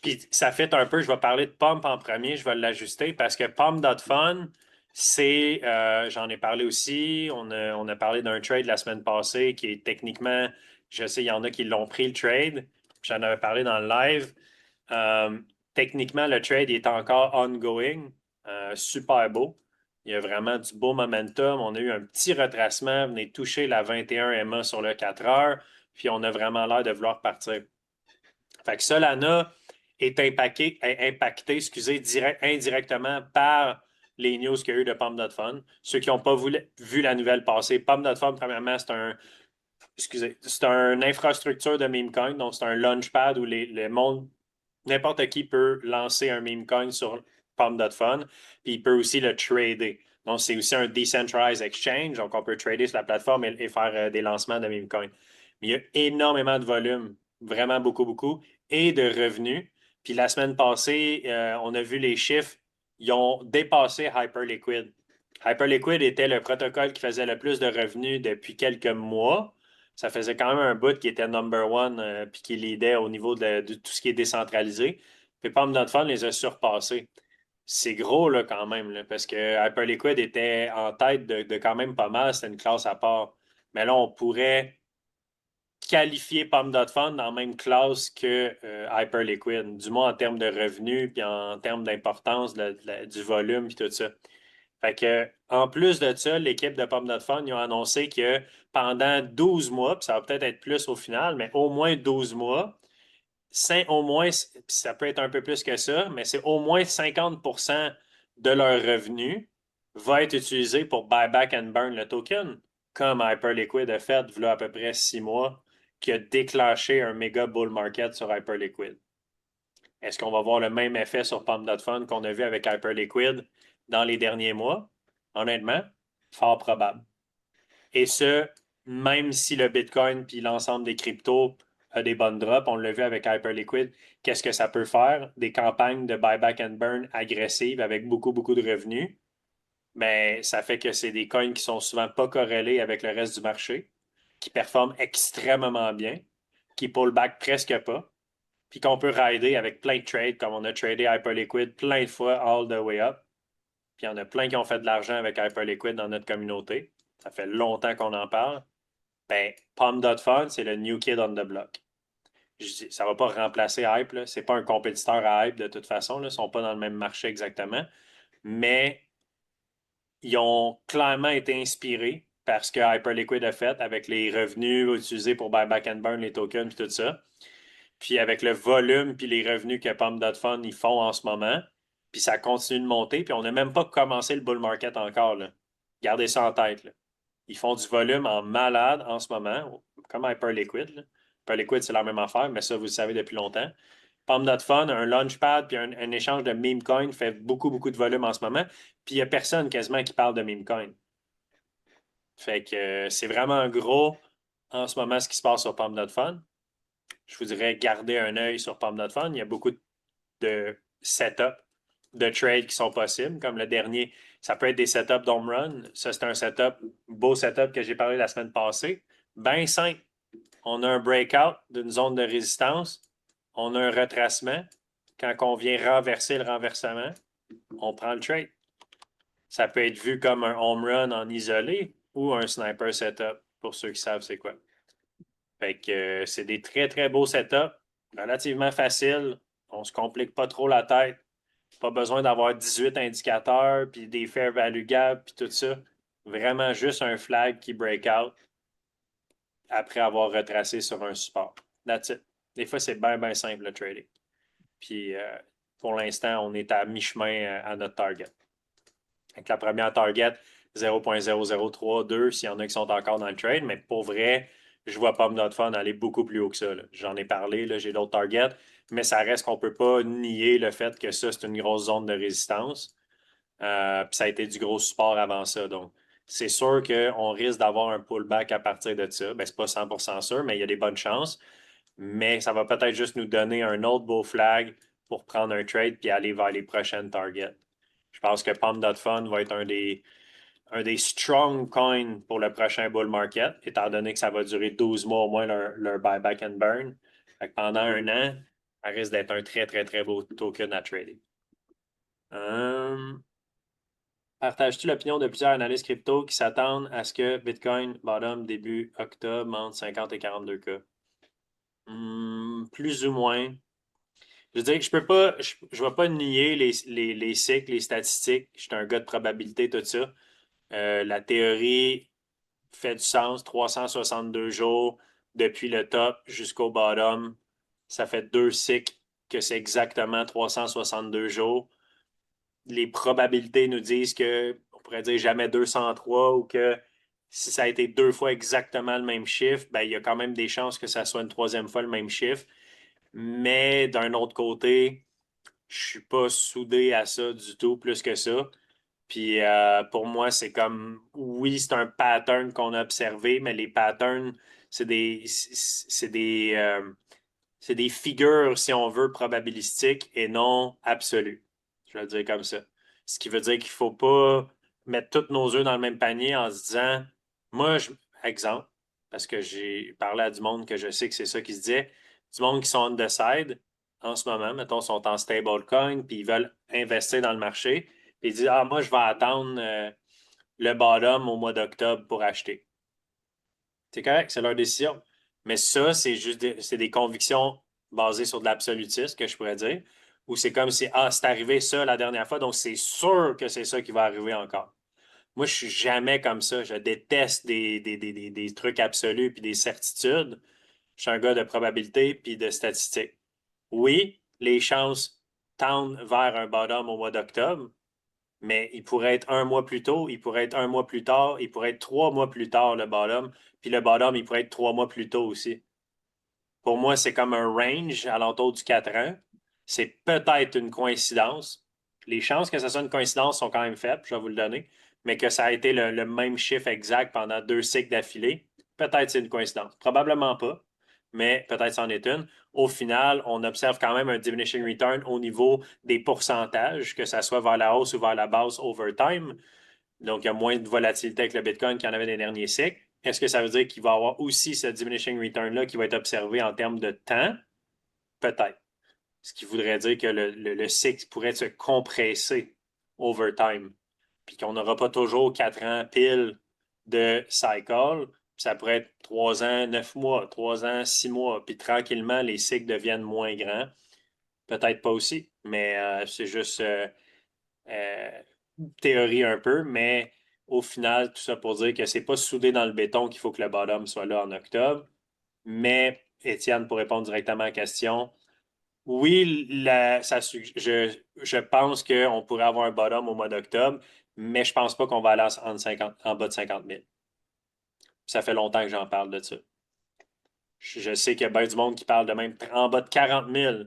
Puis ça fait un peu, je vais parler de Pump en premier, je vais l'ajuster parce que Pump.fun, c'est, j'en ai parlé aussi, on a parlé d'un trade la semaine passée qui est techniquement, je sais, il y en a qui l'ont pris le trade, j'en avais parlé dans le live. Euh, Techniquement, le trade est encore ongoing, super beau. Il y a vraiment du beau momentum. On a eu un petit retracement, venez toucher la 21 MA sur le 4 heures, puis on a vraiment l'air de vouloir partir. Fait que Solana est impacté excusez, indirectement par les news qu'il y a eu de Pump.fun. Ceux qui n'ont pas vu la nouvelle passer, Pump.fun, premièrement, c'est une infrastructure de meme coin, donc c'est un launchpad où le monde, n'importe qui peut lancer un meme coin sur Pump.fun, puis il peut aussi le trader. Donc, c'est aussi un decentralized exchange, donc on peut trader sur la plateforme et faire des lancements de meme coin. Mais il y a énormément de volume, vraiment beaucoup, beaucoup, et de revenus. Puis la semaine passée, on a vu les chiffres, ils ont dépassé Hyperliquid. Hyperliquid était le protocole qui faisait le plus de revenus depuis quelques mois. Ça faisait quand même un bout qui était number one puis qui leadait au niveau de tout ce qui est décentralisé. Puis Pump.fun les a surpassés. C'est gros là, quand même, là, parce que Hyperliquid était en tête de quand même pas mal. C'était une classe à part. Mais là, on pourrait qualifier Pump.fun dans la même classe que Hyperliquid, du moins en termes de revenus, puis en termes d'importance du volume, puis tout ça. Fait que, en plus de ça, l'équipe de Pump.fun, ils ont annoncé que pendant 12 mois, puis ça va peut-être être plus au final, mais au moins 12 mois, au moins, puis ça peut être un peu plus que ça, mais c'est au moins 50% de leur revenu va être utilisé pour buy back and burn le token, comme Hyperliquid a fait, il y a à peu près 6 mois, qui a déclenché un méga bull market sur Hyperliquid. Est-ce qu'on va voir le même effet sur Pump.fun qu'on a vu avec Hyperliquid dans les derniers mois? Honnêtement, fort probable. Et ce, même si le Bitcoin puis l'ensemble des cryptos a des bonnes drops, on l'a vu avec Hyperliquid, qu'est-ce que ça peut faire? Des campagnes de buyback and burn agressives avec beaucoup, beaucoup de revenus. Mais ça fait que c'est des coins qui sont souvent pas corrélés avec le reste du marché, qui performent extrêmement bien, qui pull back presque pas, puis qu'on peut rider avec plein de trades, comme on a tradé Hyperliquid plein de fois all the way up. Puis il y en a plein qui ont fait de l'argent avec Hyperliquid dans notre communauté. Ça fait longtemps qu'on en parle. Ben, Pump.fun, c'est le new kid on the block. Ça ne va pas remplacer Hype, là. C'est pas un compétiteur à Hype de toute façon. Là. Ils ne sont pas dans le même marché exactement. Mais ils ont clairement été inspirés par ce que Hyperliquid a fait avec les revenus utilisés pour buy back and burn, les tokens et tout ça. Puis avec le volume puis les revenus que Pump.fun ils font en ce moment, puis ça continue de monter, puis on n'a même pas commencé le bull market encore, là. Gardez ça en tête, là. Ils font du volume en malade en ce moment, comme Hyperliquid, là. Hyperliquid, c'est la même affaire, mais ça, vous le savez depuis longtemps. Pump.fun, un launchpad puis un échange de meme coin fait beaucoup, beaucoup de volume en ce moment. Puis il n'y a personne quasiment qui parle de meme coin. Fait que c'est vraiment gros en ce moment ce qui se passe sur Pump.Fun. Je vous dirais garder un œil sur Pump.Fun. Il y a beaucoup de setups de trades qui sont possibles, comme le dernier. Ça peut être des setups d'home run. Ça, c'est un beau setup que j'ai parlé la semaine passée. Ben simple. On a un breakout d'une zone de résistance. On a un retracement. Quand on vient renverser le renversement, on prend le trade. Ça peut être vu comme un home run en isolé ou un sniper setup, pour ceux qui savent c'est quoi. Fait que c'est des très, très beaux setups, relativement faciles. On se complique pas trop la tête. Pas besoin d'avoir 18 indicateurs, puis des fair value gap, puis tout ça. Vraiment juste un flag qui break out après avoir retracé sur un support. That's it. Des fois, c'est bien, bien simple le trading. Puis pour l'instant, on est à mi-chemin à notre target. Avec la première target, 0.0032, s'il y en a qui sont encore dans le trade, mais pour vrai, je vois pas notre fun aller beaucoup plus haut que ça. J'en ai parlé, là, j'ai d'autres targets, mais ça reste qu'on peut pas nier le fait que ça, c'est une grosse zone de résistance. Puis ça a été du gros support avant ça. Donc, c'est sûr qu'on risque d'avoir un pullback à partir de ça. Ben, c'est pas 100% sûr, mais il y a des bonnes chances. Mais ça va peut-être juste nous donner un autre beau flag pour prendre un trade puis aller vers les prochaines targets. Je pense que Pump.Fun va être un des strong coins pour le prochain bull market, étant donné que ça va durer 12 mois au moins leur buyback and burn. Fait que pendant un an, ça risque d'être un très, très, très beau token à trader. Partages-tu l'opinion de plusieurs analystes crypto qui s'attendent à ce que Bitcoin bottom début octobre entre 50 et 42K? Plus ou moins. Je dirais que je peux pas, je vais pas nier les cycles, les statistiques. Je suis un gars de probabilité, tout ça. La théorie fait du sens. 362 jours depuis le top jusqu'au bottom. Ça fait deux cycles que c'est exactement 362 jours. Les probabilités nous disent que, on pourrait dire jamais 203 ou que si ça a été deux fois exactement le même chiffre, ben, il y a quand même des chances que ça soit une troisième fois le même chiffre. Mais d'un autre côté, je suis pas soudé à ça du tout, plus que ça. Puis pour moi, c'est comme, oui, c'est un pattern qu'on a observé, mais les patterns, c'est des figures, si on veut, probabilistiques et non absolues. Je vais le dire comme ça. Ce qui veut dire qu'il ne faut pas mettre tous nos œufs dans le même panier en se disant, moi, exemple, parce que j'ai parlé à du monde que je sais que c'est ça qui se disait, du monde qui sont on the side en ce moment, mettons, sont en stablecoin, puis ils veulent investir dans le marché, puis ils disent, ah, moi, je vais attendre le bottom au mois d'octobre pour acheter. C'est correct, c'est leur décision. Mais ça, c'est juste c'est des convictions basées sur de l'absolutisme, que je pourrais dire. Ou c'est comme si, ah, c'est arrivé ça la dernière fois, donc c'est sûr que c'est ça qui va arriver encore. Moi, je suis jamais comme ça. Je déteste des trucs absolus puis des certitudes. Je suis un gars de probabilité puis de statistiques. Oui, les chances tendent vers un bottom au mois d'octobre, mais il pourrait être un mois plus tôt, il pourrait être un mois plus tard, il pourrait être 3 mois plus tard, le bottom. Puis le bottom, il pourrait être 3 mois plus tôt aussi. Pour moi, c'est comme un range à l'entour du 4 ans. C'est peut-être une coïncidence. Les chances que ce soit une coïncidence sont quand même faibles, je vais vous le donner. Mais que ça a été le même chiffre exact pendant deux cycles d'affilée, peut-être c'est une coïncidence. Probablement pas, mais peut-être c'en est une. Au final, on observe quand même un diminishing return au niveau des pourcentages, que ça soit vers la hausse ou vers la basse over time. Donc, il y a moins de volatilité avec le Bitcoin qu'il y en avait dans les derniers cycles. Est-ce que ça veut dire qu'il va y avoir aussi ce diminishing return-là qui va être observé en termes de temps? Peut-être. Ce qui voudrait dire que le cycle pourrait se compresser over time. Puis qu'on n'aura pas toujours 4 ans pile de cycle. Puis ça pourrait être 3 ans, 9 mois, 3 ans, 6 mois. Puis tranquillement, les cycles deviennent moins grands. Peut-être pas aussi, mais c'est juste euh, théorie un peu, mais au final, tout ça pour dire que c'est pas soudé dans le béton qu'il faut que le bottom soit là en octobre. Mais, Étienne, pour répondre directement à la question, oui, je pense qu'on pourrait avoir un bottom au mois d'octobre, mais je pense pas qu'on va aller en bas de 50 000. Ça fait longtemps que j'en parle de ça. Je sais qu'il y a bien du monde qui parle de même en bas de 40 000.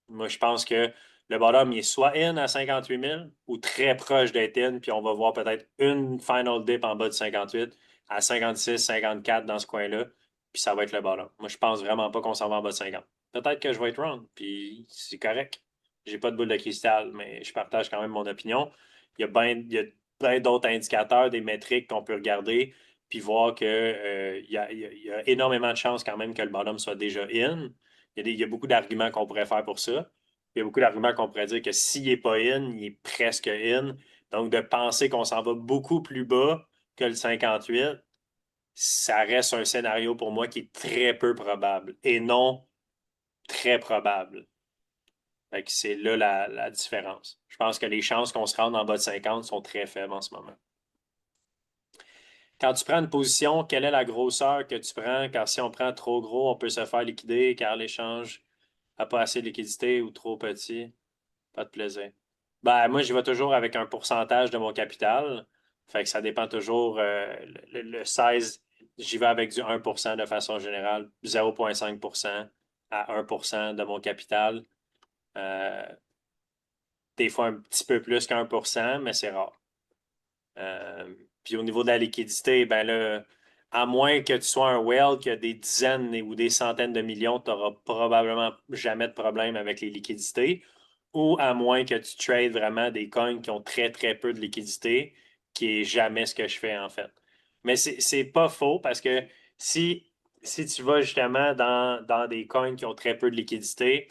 Moi, je pense que le bottom, il est soit in à 58 000 ou très proche d'être in, puis on va voir peut-être une final dip en bas de 58. à 56, 54 dans ce coin-là, puis ça va être le bottom. Moi, je pense vraiment pas qu'on s'en va en bas de 50. Peut-être que je vais être wrong, puis c'est correct. J'ai pas de boule de cristal, mais je partage quand même mon opinion. Il y a plein d'autres indicateurs, des métriques qu'on peut regarder, puis voir que, il y a énormément de chances quand même que le bottom soit déjà in. Il y a beaucoup d'arguments qu'on pourrait faire pour ça. Il y a beaucoup d'arguments qu'on pourrait dire que s'il n'est pas in, il est presque in. Donc, de penser qu'on s'en va beaucoup plus bas que le 58, ça reste un scénario pour moi qui est très peu probable et non très probable. Fait que c'est là la différence. Je pense que les chances qu'on se rende en bas de 50 sont très faibles en ce moment. Quand tu prends une position, quelle est la grosseur que tu prends? Car si on prend trop gros, on peut se faire liquider car l'échange n'a pas assez de liquidité ou trop petit. Pas de plaisir. Ben, moi, j'y vais toujours avec un pourcentage de mon capital. Fait que ça dépend toujours. Le 16, j'y vais avec du 1% de façon générale, 0,5% à 1% de mon capital. Euh, des fois, un petit peu plus qu'1%, mais c'est rare. Puis au niveau de la liquidité, ben là, à moins que tu sois un whale qui a des dizaines ou des centaines de millions, tu n'auras probablement jamais de problème avec les liquidités. Ou à moins que tu trades vraiment des coins qui ont très, très peu de liquidité, qui est jamais ce que je fais en fait. Mais c'est pas faux parce que si, si tu vas justement dans des coins qui ont très peu de liquidité,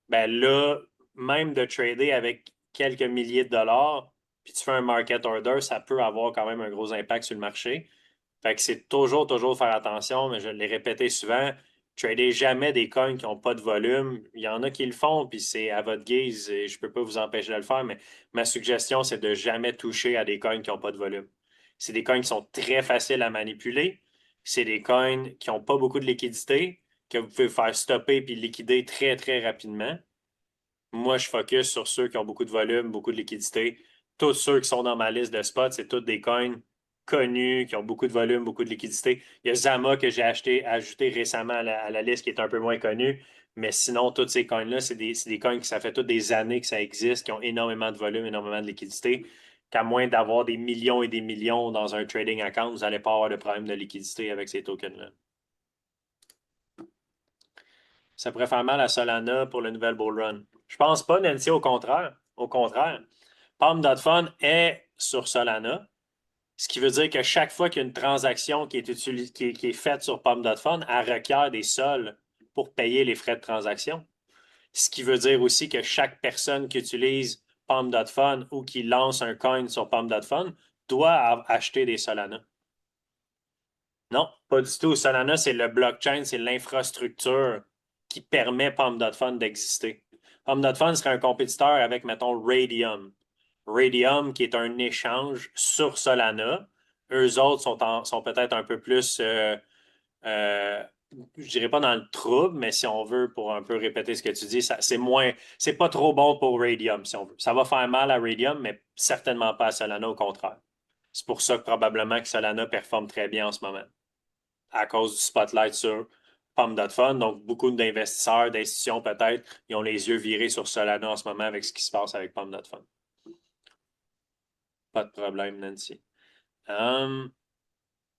ben là, même de trader avec quelques milliers de dollars, puis tu fais un market order, ça peut avoir quand même un gros impact sur le marché. Fait que c'est toujours faire attention, mais je l'ai répété souvent, tradez jamais des coins qui n'ont pas de volume. Il y en a qui le font, puis c'est à votre guise, et je ne peux pas vous empêcher de le faire, mais ma suggestion, c'est de jamais toucher à des coins qui n'ont pas de volume. C'est des coins qui sont très faciles à manipuler. C'est des coins qui n'ont pas beaucoup de liquidité, que vous pouvez faire stopper puis liquider très, très rapidement. Moi, je focus sur ceux qui ont beaucoup de volume, beaucoup de liquidité. Tous ceux qui sont dans ma liste de spots, c'est tous des coins connus, qui ont beaucoup de volume, beaucoup de liquidité. Il y a Zama que j'ai ajouté récemment à la liste qui est un peu moins connu. Mais sinon, tous ces coins-là, c'est des coins qui ça fait toutes des années que ça existe, qui ont énormément de volume, énormément de liquidité. Qu'à moins d'avoir des millions et des millions dans un trading account, vous n'allez pas avoir de problème de liquidité avec ces tokens-là. Ça pourrait faire mal à Solana pour le nouvel bull run. Je pense pas, Nancy, au contraire. Au contraire. Palm.fun est sur Solana, ce qui veut dire que chaque fois qu'il y a une transaction qui est faite sur Palm.fun, elle requiert des sols pour payer les frais de transaction. Ce qui veut dire aussi que chaque personne qui utilise Palm.fun ou qui lance un coin sur Palm.fun doit acheter des Solana. Non, pas du tout. Solana, c'est le blockchain, c'est l'infrastructure qui permet Palm.fun d'exister. Palm.fun serait un compétiteur avec, mettons, Radium. Radium, qui est un échange sur Solana. Eux autres sont peut-être un peu plus, euh, je dirais pas dans le trouble, mais si on veut, pour un peu répéter ce que tu dis, c'est pas trop bon pour Radium, si on veut. Ça va faire mal à Radium, mais certainement pas à Solana, au contraire. C'est pour ça que probablement que Solana performe très bien en ce moment à cause du spotlight sur Pump.fun. Donc, beaucoup d'investisseurs, d'institutions peut-être, ils ont les yeux virés sur Solana en ce moment avec ce qui se passe avec Pump.fun. Pas de problème, Nancy. Hum,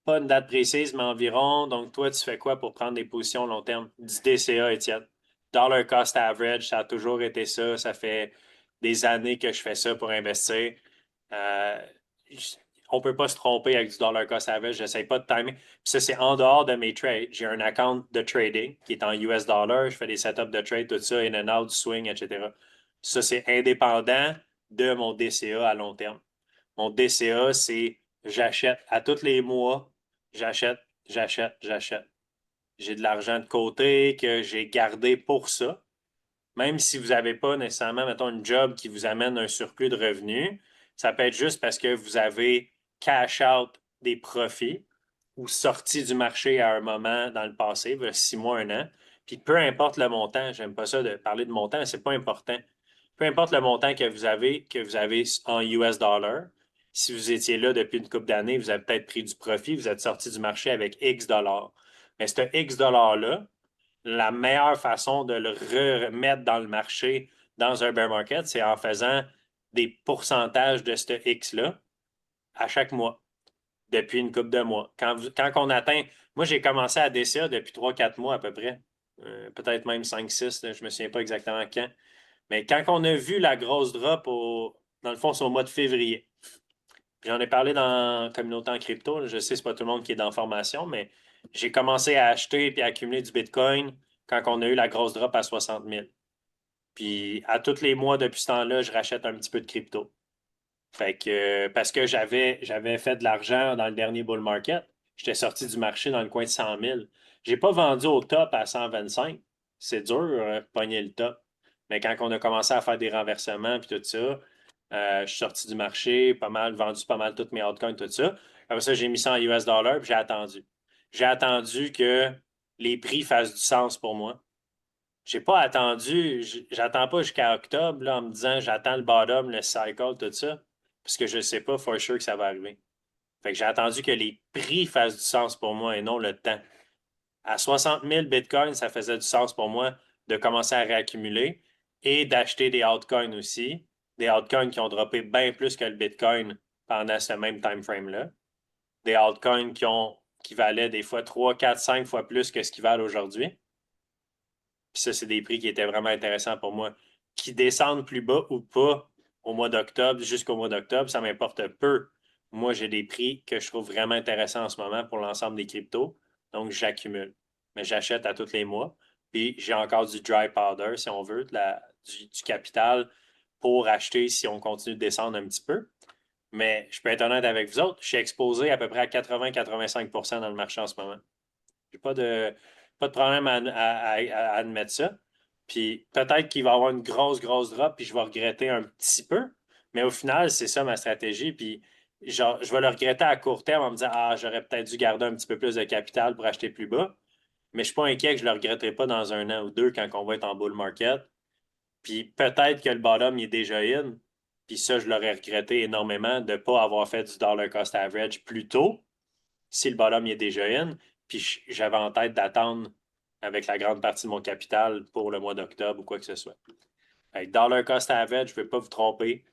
pas une date précise, mais environ. Donc, toi, tu fais quoi pour prendre des positions long terme? Du DCA, Étienne. Dollar cost average, ça a toujours été ça. Ça fait des années que je fais ça pour investir. Euh, on ne peut pas se tromper avec du dollar cost average. Je n'essaie pas de timer. Puis ça, c'est en dehors de mes trades. J'ai un account de trading qui est en US dollar. Je fais des setups de trade, tout ça, in and out, swing, etc. Ça, c'est indépendant de mon DCA à long terme. Mon DCA, c'est j'achète à tous les mois, j'achète, j'achète. J'ai de l'argent de côté que j'ai gardé pour ça. Même si vous n'avez pas nécessairement, mettons, une job qui vous amène un surplus de revenus, ça peut être juste parce que vous avez cash out des profits ou sorti du marché à un moment dans le passé, il y a 6 mois, un an. Puis peu importe le montant, j'aime pas ça de parler de montant, c'est pas important. Peu importe le montant que vous avez en US dollars, si vous étiez là depuis une couple d'années, vous avez peut-être pris du profit, vous êtes sorti du marché avec X dollars. Mais ce X dollars-là, la meilleure façon de le remettre dans le marché dans un bear market, c'est en faisant des pourcentages de ce X-là à chaque mois. depuis une couple de mois. Quand on atteint, moi j'ai commencé à DCA depuis 3-4 mois à peu près. Peut-être même 5-6, je ne me souviens pas exactement quand. Mais quand on a vu la grosse drop dans le fond, c'est au mois de février. J'en ai parlé dans la communauté en crypto. Je sais que ce n'est pas tout le monde qui est dans la formation, mais j'ai commencé à acheter et à accumuler du Bitcoin quand on a eu la grosse drop à 60 000. Puis à tous les mois depuis ce temps-là, je rachète un petit peu de crypto. Fait que parce que j'avais fait de l'argent dans le dernier bull market. J'étais sorti du marché dans le coin de 100 000. J'ai pas vendu au top à 125. C'est dur, pogner le top. Mais quand on a commencé à faire des renversements puis tout ça, je suis sorti du marché, pas mal, vendu pas mal toutes mes altcoins, tout ça. Après ça, j'ai mis ça en US dollars puis j'ai attendu. J'ai attendu que les prix fassent du sens pour moi. J'ai pas attendu, j'attends pas jusqu'à octobre là, en me disant j'attends le bottom, le cycle, tout ça, parce que je sais pas for sure que ça va arriver. Fait que j'ai attendu que les prix fassent du sens pour moi et non le temps. À 60 000 Bitcoin, ça faisait du sens pour moi de commencer à réaccumuler et d'acheter des altcoins aussi, des altcoins qui ont droppé bien plus que le Bitcoin pendant ce même time frame-là, des altcoins qui valaient des fois 3, 4, 5 fois plus que ce qu'ils valent aujourd'hui. Puis ça, c'est des prix qui étaient vraiment intéressants pour moi. Qui descendent plus bas ou pas au mois d'octobre, jusqu'au mois d'octobre, ça m'importe peu. Moi, j'ai des prix que je trouve vraiment intéressants en ce moment pour l'ensemble des cryptos. Donc, j'accumule. Mais j'achète à tous les mois. Puis, j'ai encore du dry powder, si on veut, du capital pour acheter si on continue de descendre un petit peu. Mais je peux être honnête avec vous autres, je suis exposé à peu près à 80-85 dans le marché en ce moment. J'ai pas de problème à admettre ça. Puis peut-être qu'il va y avoir une grosse drop, puis je vais regretter un petit peu. Mais au final, c'est ça ma stratégie. Puis genre, je vais le regretter à court terme en me disant, ah, j'aurais peut-être dû garder un petit peu plus de capital pour acheter plus bas. Mais je ne suis pas inquiet que je ne le regretterai pas dans un an ou deux quand on va être en bull market. Puis peut-être que le bottom il est déjà in. Puis ça, je l'aurais regretté énormément de ne pas avoir fait du dollar cost average plus tôt si le bottom il est déjà in. Puis j'avais en tête d'attendre avec la grande partie de mon capital pour le mois d'octobre ou quoi que ce soit. Avec dollar cost average, je ne vais pas vous tromper.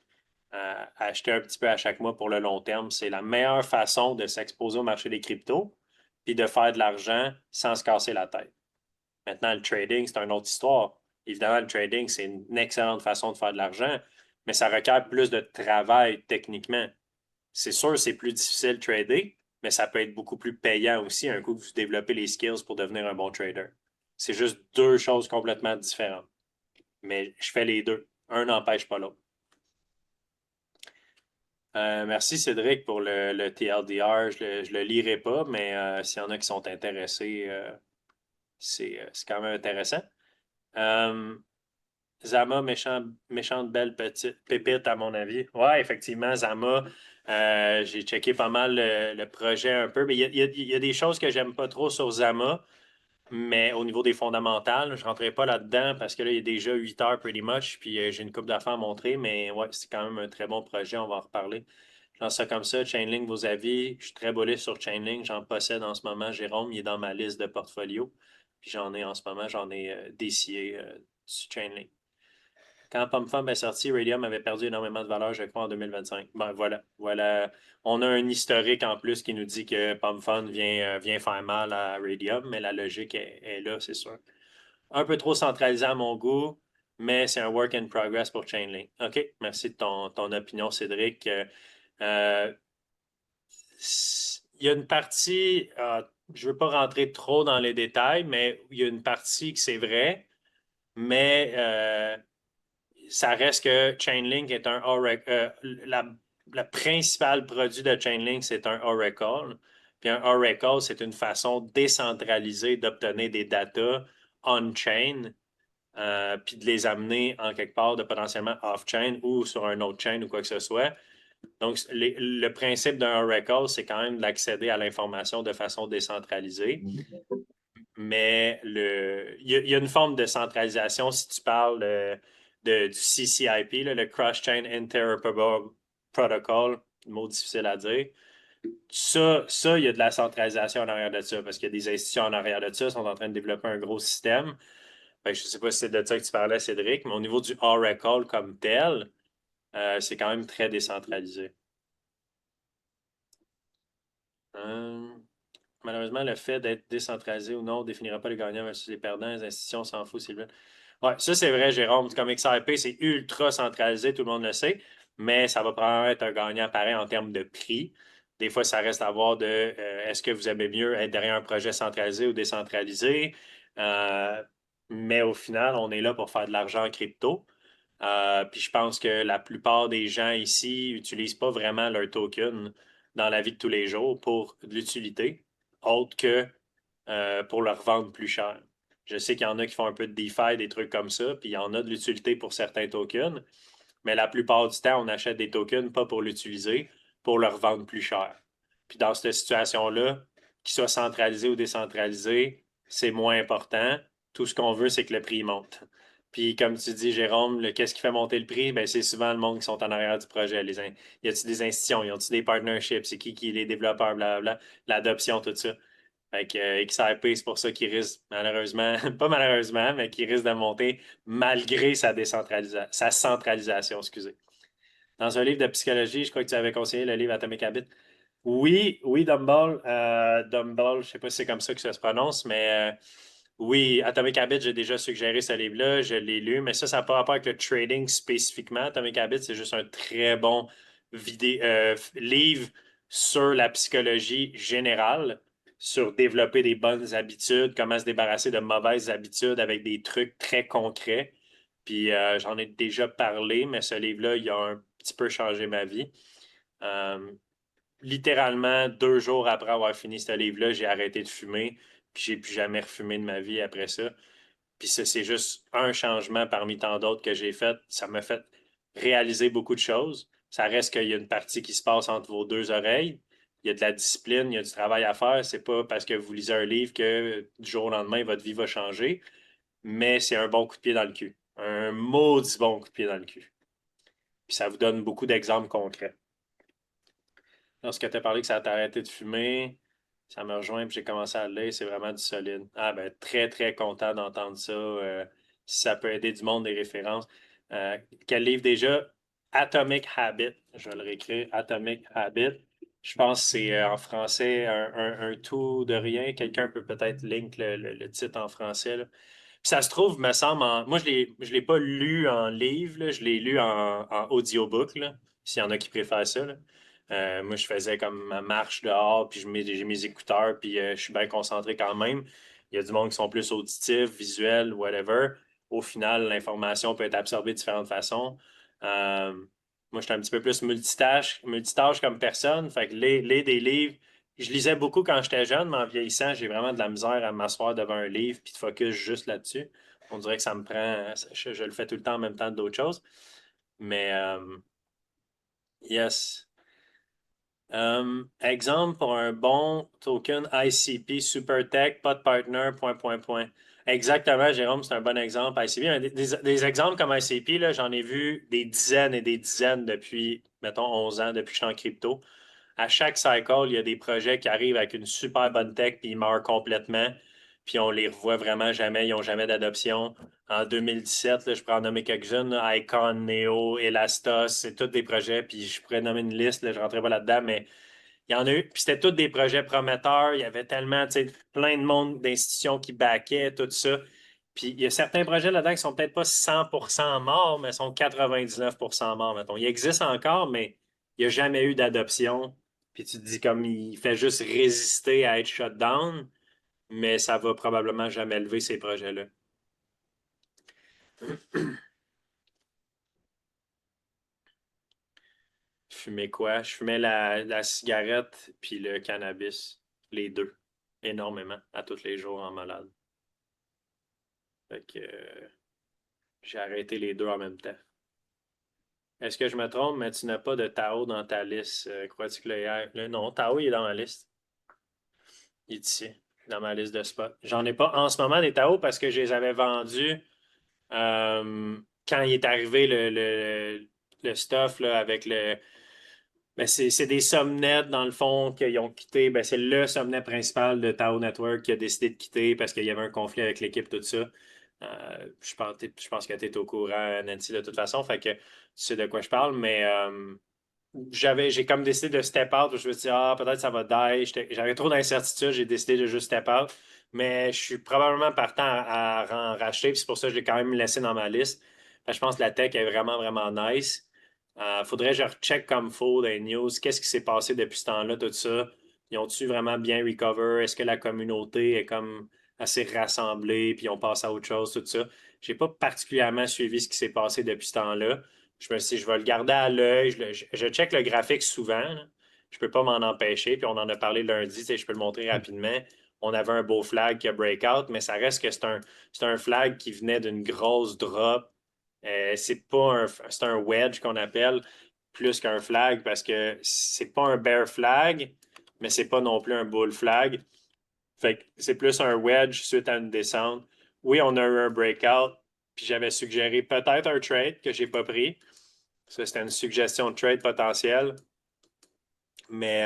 Acheter un petit peu à chaque mois pour le long terme, c'est la meilleure façon de s'exposer au marché des cryptos puis de faire de l'argent sans se casser la tête. Maintenant, le trading, c'est une autre histoire. Évidemment, le trading, c'est une excellente façon de faire de l'argent, mais ça requiert plus de travail techniquement. C'est sûr, c'est plus difficile de trader, mais ça peut être beaucoup plus payant aussi un coup que vous développez les skills pour devenir un bon trader. C'est juste deux choses complètement différentes. Mais je fais les deux. Un n'empêche pas l'autre. Merci Cédric pour le TLDR. Je le lirai pas, mais s'il y en a qui sont intéressés, c'est quand même intéressant. Euh, Zama, méchante belle petite pépite, à mon avis. Ouais, effectivement, Zama, j'ai checké pas mal le projet un peu, mais il y a des choses que j'aime pas trop sur Zama, mais au niveau des fondamentales, je ne rentrerai pas là-dedans parce que là, il y a déjà 8 heures pretty much, puis j'ai une coupe d'affaires à montrer, mais ouais, c'est quand même un très bon projet, on va en reparler. Je lance ça comme ça. Chainlink, vos avis. Je suis très bullish sur Chainlink. J'en possède en ce moment. Jérôme, il est dans ma liste de portfolio. Puis j'en ai en ce moment, j'en ai DCA sur Chainlink. Quand PomFum est sorti, Radium avait perdu énormément de valeur, je crois, en 2025. Ben voilà, voilà. On a un historique en plus qui nous dit que PomFum vient faire mal à Radium, mais la logique est là, c'est sûr. Un peu trop centralisé à mon goût, mais c'est un work in progress pour Chainlink. OK, merci de ton opinion, Cédric. Euh, il y a une partie, je ne veux pas rentrer trop dans les détails, mais il y a une partie que c'est vrai, mais ça reste que Chainlink est un Oracle. La principale produit de Chainlink, c'est un Oracle. Puis un Oracle, c'est une façon décentralisée d'obtenir des datas on-chain, puis de les amener en quelque part de potentiellement off-chain ou sur un autre chain ou quoi que ce soit. Donc, le principe d'un Oracle, c'est quand même d'accéder à l'information de façon décentralisée. Mais il y a une forme de centralisation si tu parles du CCIP, là, le Cross-Chain Interoperable Protocol, mot difficile à dire. Ça, il y a de la centralisation en arrière de ça, parce qu'il y a des institutions en arrière de ça qui sont en train de développer un gros système. Fait que je ne sais pas si c'est de ça que tu parlais, Cédric, mais au niveau du Oracle comme tel, c'est quand même très décentralisé. Euh, Malheureusement, le fait d'être décentralisé ou non ne définira pas les gagnants versus les perdants. Les institutions s'en foutent, Sylvain. Ouais, ça c'est vrai, Jérôme. Comme XRP, c'est ultra centralisé, tout le monde le sait, mais ça va probablement être un gagnant pareil en termes de prix. Des fois, ça reste à voir de est-ce que vous aimez mieux être derrière un projet centralisé ou décentralisé? Euh, mais au final, on est là pour faire de l'argent en crypto. Puis je pense que la plupart des gens ici n'utilisent pas vraiment leur token dans la vie de tous les jours pour de l'utilité, autre que pour leur vendre plus cher. Je sais qu'il y en a qui font un peu de DeFi, des trucs comme ça, puis il y en a de l'utilité pour certains tokens, mais la plupart du temps, on achète des tokens pas pour l'utiliser, pour le revendre plus cher. Puis dans cette situation-là, qu'il soit centralisé ou décentralisé, c'est moins important. Tout ce qu'on veut, c'est que le prix monte. Puis comme tu dis, Jérôme, qu'est-ce qui fait monter le prix? Ben, c'est souvent le monde qui sont en arrière du projet. Y a-t-il des institutions? Y a-t-il des partnerships? C'est qui les développeurs, blablabla, l'adoption, tout ça. Fait que XRP, c'est pour ça qu'il risque, malheureusement, pas malheureusement, mais qu'il risque de monter malgré sa centralisation, excusez. Dans un livre de psychologie, je crois que tu avais conseillé le livre Atomic Habits. Oui, oui, Dumbbell. Dumbbell, je ne sais pas si c'est comme ça que ça se prononce, mais oui, Atomic Habits, j'ai déjà suggéré ce livre-là, je l'ai lu, mais ça n'a pas rapport avec le trading spécifiquement. Atomic Habits, c'est juste un très bon livre sur la psychologie générale, sur développer des bonnes habitudes, comment se débarrasser de mauvaises habitudes avec des trucs très concrets. Puis j'en ai déjà parlé, mais ce livre-là, il a un petit peu changé ma vie. Euh, Littéralement, 2 jours après avoir fini ce livre-là, j'ai arrêté de fumer, puis j'ai plus jamais refumé de ma vie après ça. Puis ça, c'est juste un changement parmi tant d'autres que j'ai fait. Ça m'a fait réaliser beaucoup de choses. Ça reste qu'il y a une partie qui se passe entre vos deux oreilles. Il y a de la discipline, il y a du travail à faire. C'est pas parce que vous lisez un livre que du jour au lendemain, votre vie va changer, mais c'est un bon coup de pied dans le cul. Un maudit bon coup de pied dans le cul. Puis ça vous donne beaucoup d'exemples concrets. Lorsque tu as parlé que ça t'a arrêté de fumer, ça me rejoint, puis j'ai commencé à le lire, c'est vraiment du solide. Ah ben, très, très content d'entendre ça. Si ça peut aider du monde, des références. Euh, Quel livre déjà? Atomic Habit. Je vais le réécrire. Atomic Habit. Je pense que c'est en français un tout de rien. Quelqu'un peut peut-être link le titre en français, là. Puis ça se trouve, me semble, moi je l'ai pas lu en livre, là. Je l'ai lu en audiobook, là, s'il y en a qui préfèrent ça, là. Moi, je faisais comme ma marche dehors, puis j'ai mes écouteurs, puis je suis bien concentré quand même. Il y a du monde qui sont plus auditifs, visuels, whatever. Au final, l'information peut être absorbée de différentes façons. Euh, Moi, je suis un petit peu plus multitâche comme personne. Fait que lire des livres, je lisais beaucoup quand j'étais jeune, mais en vieillissant, j'ai vraiment de la misère à m'asseoir devant un livre puis de focus juste là-dessus. On dirait que ça me prend. Je le fais tout le temps en même temps d'autres choses. Mais yes. Exemple pour un bon token ICP SuperTech, pas de partner, point, point, point. Exactement, Jérôme, c'est un bon exemple. ICP, des exemples comme ICP, là, j'en ai vu des dizaines et des dizaines depuis, mettons, 11 ans, depuis que je suis en crypto. À chaque cycle, il y a des projets qui arrivent avec une super bonne tech, puis ils meurent complètement, puis on les revoit vraiment jamais, ils n'ont jamais d'adoption. En 2017, là, je pourrais en nommer quelques-unes, là, Icon, Neo, Elastos, c'est tous des projets, puis je pourrais nommer une liste, là, je ne rentrerai pas là-dedans, mais il y en a eu, puis c'était tous des projets prometteurs, il y avait tellement, tu sais, plein de monde, d'institutions qui backaient, tout ça. Puis il y a certains projets là-dedans qui sont peut-être pas 100% morts, mais sont 99% morts, mettons. Ils existent encore, mais il n'y a jamais eu d'adoption. Puis tu te dis comme il fait juste résister à être shut down, mais ça va probablement jamais lever ces projets-là. Fumer quoi? Je fumais la cigarette puis le cannabis. Les deux. Énormément. À tous les jours en malade. Fait que j'ai arrêté les deux en même temps. Est-ce que je me trompe, mais tu n'as pas de Tao dans ta liste? Crois-tu que non, Tao, il est dans ma liste. Il est ici, dans ma liste de spots. J'en ai pas en ce moment des Tao parce que je les avais vendus quand il est arrivé le stuff là, avec le. Ben, c'est des subnets, dans le fond, qu'ils ont quitté. Ben, c'est le subnet principal de Tao Network qui a décidé de quitter parce qu'il y avait un conflit avec l'équipe, tout ça. Je pense que tu es au courant, Nancy, de toute façon. Fait que tu sais de quoi je parle, mais j'ai comme décidé de step out. Je me suis dit, ah, peut-être ça va die. J'avais trop d'incertitudes. J'ai décidé de juste step out. Mais je suis probablement partant à en racheter. Puis c'est pour ça que je l'ai quand même laissé dans ma liste. Je pense que la tech est vraiment, vraiment nice. Faudrait que je recheck comme faut dans les news. Qu'est-ce qui s'est passé depuis ce temps-là, tout ça? Ils ont-tu vraiment bien recover? Est-ce que la communauté est comme assez rassemblée? Puis on passe à autre chose, tout ça? J'ai pas particulièrement suivi ce qui s'est passé depuis ce temps-là. Je me suis dit, je vais le garder à l'œil. Je check le graphique souvent, là. Je peux pas m'en empêcher. Puis on en a parlé lundi, tu sais, je peux le montrer rapidement. On avait un beau flag qui a breakout, mais ça reste que c'est un flag qui venait d'une grosse drop. C'est un wedge qu'on appelle plus qu'un flag parce que c'est pas un bear flag, mais c'est pas non plus un bull flag. Fait que c'est plus un wedge suite à une descente. Oui, on a eu un breakout, puis j'avais suggéré peut-être un trade que j'ai pas pris. Ça, c'était une suggestion de trade potentielle. Mais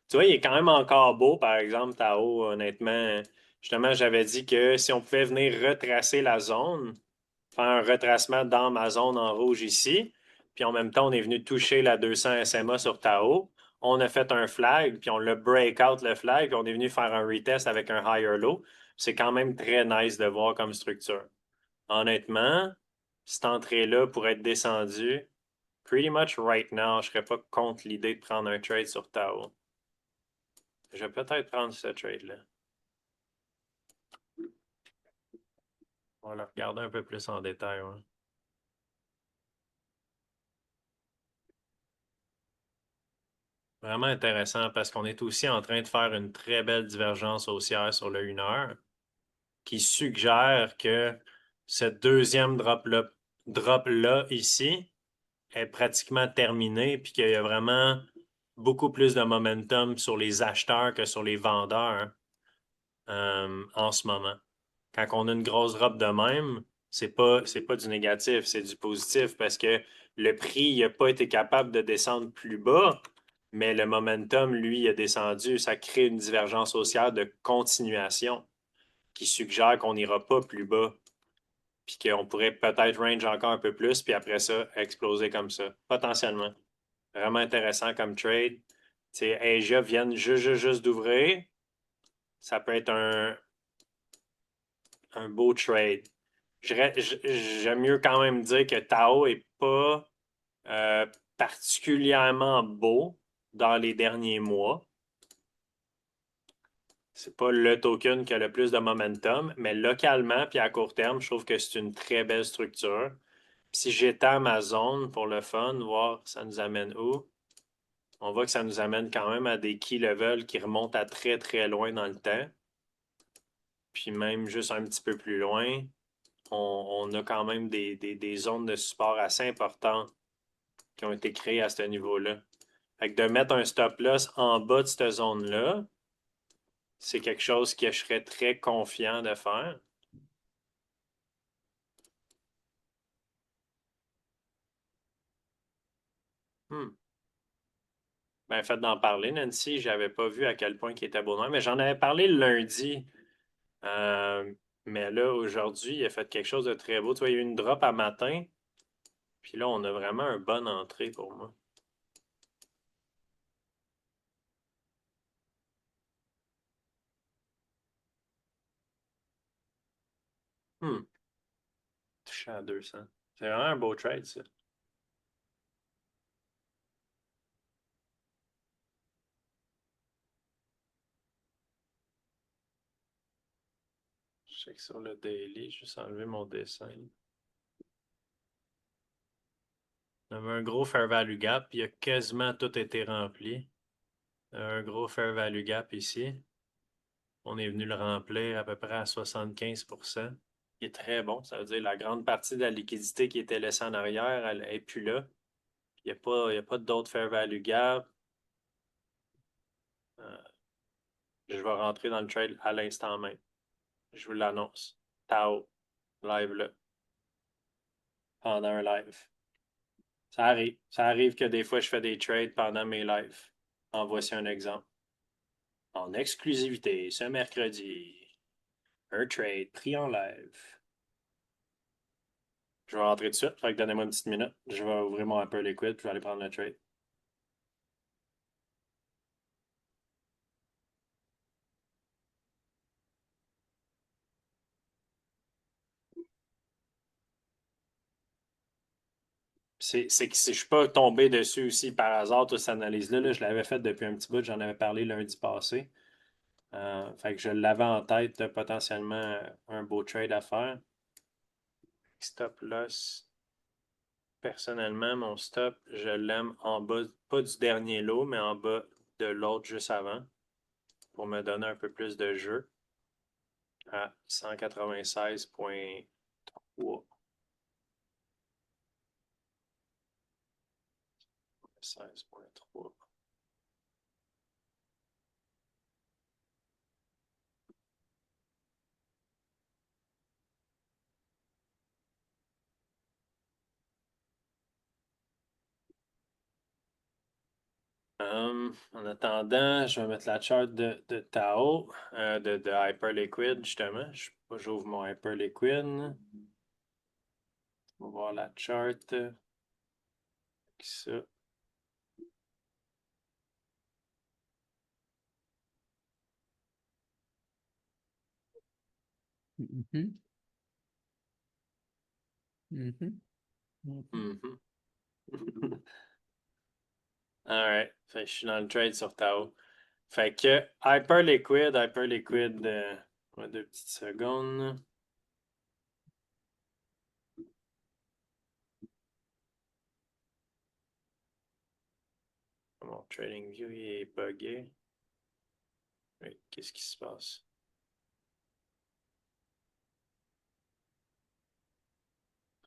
tu vois, il est quand même encore beau, par exemple, Tao, honnêtement. Justement, j'avais dit que si on pouvait venir retracer la zone, faire un retracement dans ma zone en rouge ici, puis en même temps, on est venu toucher la 200 SMA sur Tao. On a fait un flag, puis on l'a break out le flag, puis on est venu faire un retest avec un higher low. C'est quand même très nice de voir comme structure. Honnêtement, cette entrée-là pourrait être descendue. Pretty much right now, je serais pas contre l'idée de prendre un trade sur Tao. Je vais peut-être prendre ce trade-là. On va le regarder un peu plus en détail. Ouais. Vraiment intéressant parce qu'on est aussi en train de faire une très belle divergence haussière sur le 1 heure qui suggère que cette deuxième drop-là ici est pratiquement terminée puis qu'il y a vraiment beaucoup plus de momentum sur les acheteurs que sur les vendeurs en ce moment. Quand on a une grosse drop de même, c'est pas du négatif, c'est du positif parce que le prix n'a pas été capable de descendre plus bas, mais le momentum, lui, a descendu. Ça crée une divergence haussière de continuation qui suggère qu'on n'ira pas plus bas, puis qu'on pourrait peut-être range encore un peu plus, puis après ça, exploser comme ça, potentiellement. Vraiment intéressant comme trade. Tu sais, Asia viennent juste d'ouvrir. Ça peut être un beau trade. J'aime mieux quand même dire que Tao est pas particulièrement beau dans les derniers mois. C'est pas le token qui a le plus de momentum, mais localement puis à court terme, je trouve que c'est une très belle structure. Puis si j'étends ma zone pour le fun, voir ça nous amène où, on voit que ça nous amène quand même à des key levels qui remontent à très très loin dans le temps. Puis même juste un petit peu plus loin, on a quand même des zones de support assez importantes qui ont été créées à ce niveau-là. Fait que de mettre un stop loss en bas de cette zone-là, c'est quelque chose que je serais très confiant de faire. Hmm. Ben, fait d'en parler, Nancy, j'avais pas vu à quel point il était bon. Mais j'en avais parlé le lundi. Euh, mais là, aujourd'hui, il a fait quelque chose de très beau. Tu vois, il y a eu une drop à matin. Puis là, on a vraiment une bonne entrée pour moi. Hmm. Touché à 200. C'est vraiment un beau trade, ça. Je sais que sur le daily, je vais juste enlever mon dessin. On avait un gros fair value gap, puis il a quasiment tout été rempli. Un gros fair value gap ici. On est venu le remplir à peu près à 75%. Il est très bon. Ça veut dire que la grande partie de la liquidité qui était laissée en arrière, elle n'est plus là. Il y a pas d'autres fair value gap. Euh, je vais rentrer dans le trade à l'instant même. Je vous l'annonce. Tao, live là, pendant un live. Ça arrive. Ça arrive que des fois, je fais des trades pendant mes lives. En voici un exemple. En exclusivité, ce mercredi, un trade pris en live. Je vais rentrer tout de suite. Fait que donnez-moi une petite minute. Je vais ouvrir mon Apple Liquid puis je vais aller prendre le trade. c'est que si je suis pas tombé dessus aussi par hasard, toute cette analyse-là, là, je l'avais faite depuis un petit bout, j'en avais parlé lundi passé. Fait que je l'avais en tête, potentiellement un beau trade à faire. Stop loss. Personnellement, mon stop, je l'aime en bas, pas du dernier lot, mais en bas de l'autre juste avant, pour me donner un peu plus de jeu à 196,3. 16,3. En attendant, je vais mettre la chart de Tao, de Hyperliquid, justement. J'ouvre mon Hyperliquid. On va voir la chart. Ça. Mhm. Mhm. Mhm. Mhm. Alright. Fait que je suis dans le trade sur Tao. Fait que Hyperliquid, ouais, 2 petites secondes. Mon trading view il est buggé. Oui, qu'est-ce qui se passe?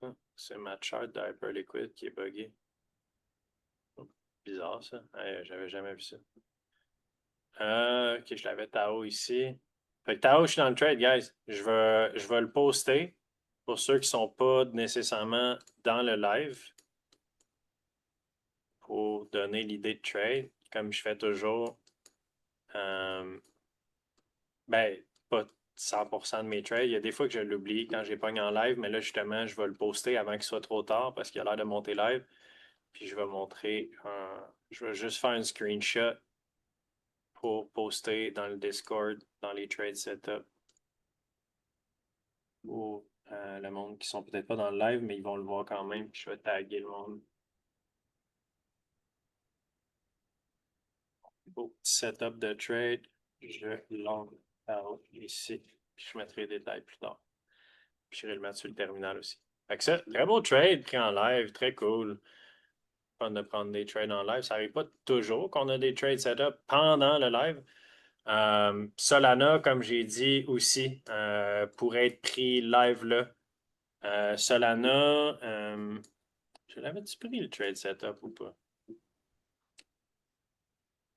Ah, c'est ma chart de Hyperliquid qui est buggée. Oh, bizarre ça. J'avais jamais vu ça. Ok, je l'avais Tao ici. Fait que Tao, je suis dans le trade, guys. Je vais le poster pour ceux qui sont pas nécessairement dans le live pour donner l'idée de trade, comme je fais toujours. Ben, pas 100% de mes trades. Il y a des fois que je l'oublie quand j'ai pogné en live, mais là, justement, je vais le poster avant qu'il soit trop tard parce qu'il a l'air de monter live. Puis je vais montrer je vais juste faire un screenshot pour poster dans le Discord, dans les trade setup pour le monde qui sont peut-être pas dans le live, mais ils vont le voir quand même. Puis je vais taguer le monde. Beau petit setup de trade. Je long out ici. Puis je mettrai des détails plus tard. Puis je vais le mettre sur le terminal aussi. Fait que ça, très beau trade pris en live, très cool. Fun de prendre des trades en live. Ça n'arrive pas toujours qu'on a des trades setup pendant le live. Solana, comme j'ai dit aussi, pourrait être pris live là. Solana, je l'avais-tu pris le trade setup ou pas?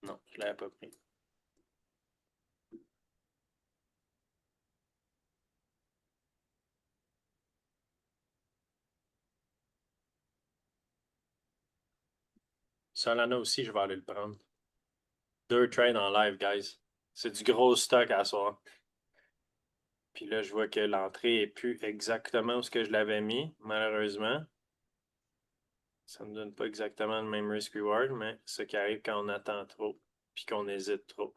Non, je ne l'avais pas pris. Solana aussi, je vais aller le prendre. 2 trades en live, guys. C'est du gros stock à soir. Puis là, je vois que l'entrée est plus exactement où ce que je l'avais mis, malheureusement. Ça ne me donne pas exactement le même risk-reward, mais ce qui arrive quand on attend trop puis qu'on hésite trop.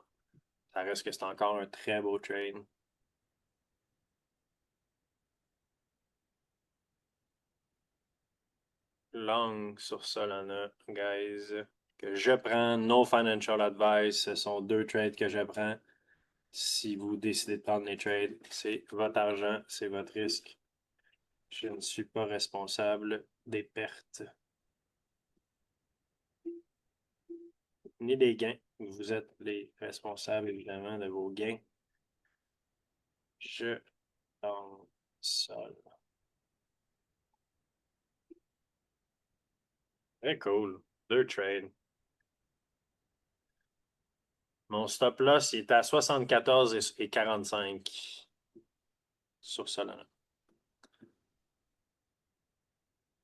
Ça reste que c'est encore un très beau trade. Long sur Solana, guys. Que je prends, no financial advice. Ce sont 2 trades que je prends. Si vous décidez de prendre les trades, c'est votre argent, c'est votre risque. Je ne suis pas responsable des pertes ni des gains. Vous êtes les responsables, évidemment, de vos gains. Je prends sol. Très cool. 2 trades. Mon stop loss, il est à 74 et 45 sur Solana.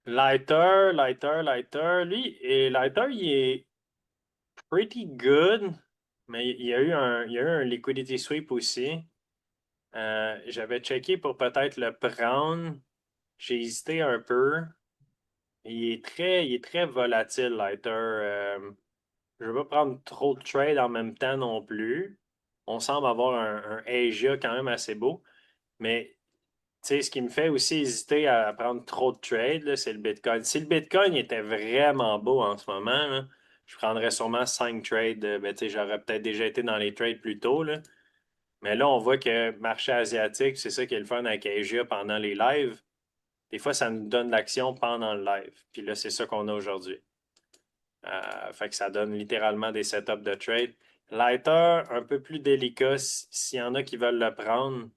Lighter. Lighter, il est pretty good, mais il y a eu un liquidity sweep aussi. J'avais checké pour peut-être le prendre. J'ai hésité un peu. Il est très volatile, Lighter. Je ne veux pas prendre trop de trades en même temps non plus. On semble avoir un Asia quand même assez beau, mais sais, ce qui me fait aussi hésiter à prendre trop de trades, là, c'est le Bitcoin. Si le Bitcoin était vraiment beau en ce moment, là, je prendrais sûrement 5 trades. Ben, tu sais, j'aurais peut-être déjà été dans les trades plus tôt, là. Mais là, on voit que marché asiatique, c'est ça qui est le fun avec Asia pendant les lives. Des fois, ça nous donne l'action pendant le live. Puis là, c'est ça qu'on a aujourd'hui. Fait que ça donne littéralement des setups de trade. Lighter, un peu plus délicat. S'il y en a qui veulent le prendre,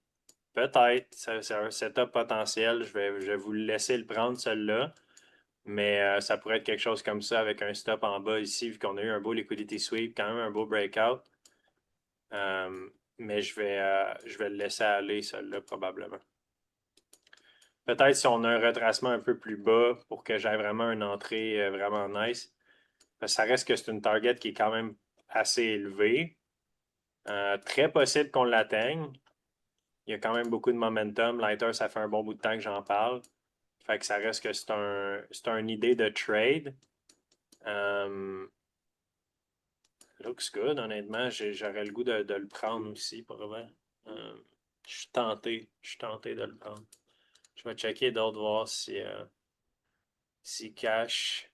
peut-être. C'est un setup potentiel. Je vais vous laisser le prendre, celui-là. Mais ça pourrait être quelque chose comme ça avec un stop en bas ici, vu qu'on a eu un beau liquidity sweep, quand même un beau breakout. Mais je vais le laisser aller, celui-là, probablement. Peut-être si on a un retracement un peu plus bas pour que j'aie vraiment une entrée vraiment nice. Parce que ça reste que c'est une target qui est quand même assez élevée. Très possible qu'on l'atteigne. Il y a quand même beaucoup de momentum. Lighter, ça fait un bon bout de temps que j'en parle. Fait que ça reste que c'est une idée de trade. Looks good, honnêtement. J'aurais le goût de le prendre aussi, pour vrai. Je suis tenté. Je suis tenté de le prendre. Je vais checker d'autres, voir si Cash.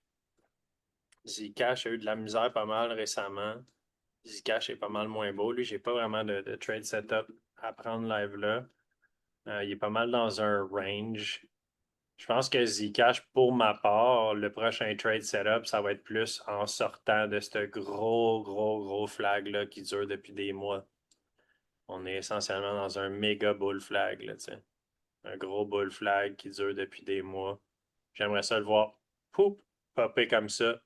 Zcash a eu de la misère pas mal récemment. Zcash est pas mal moins beau. Lui, j'ai pas vraiment de trade setup à prendre live là. Il est pas mal dans un range. Je pense que Zcash, pour ma part, le prochain trade setup, ça va être plus en sortant de ce gros flag-là qui dure depuis des mois. On est essentiellement dans un méga bull flag, là, tu sais. Un gros bull flag qui dure depuis des mois. J'aimerais ça le voir poup, popper comme ça.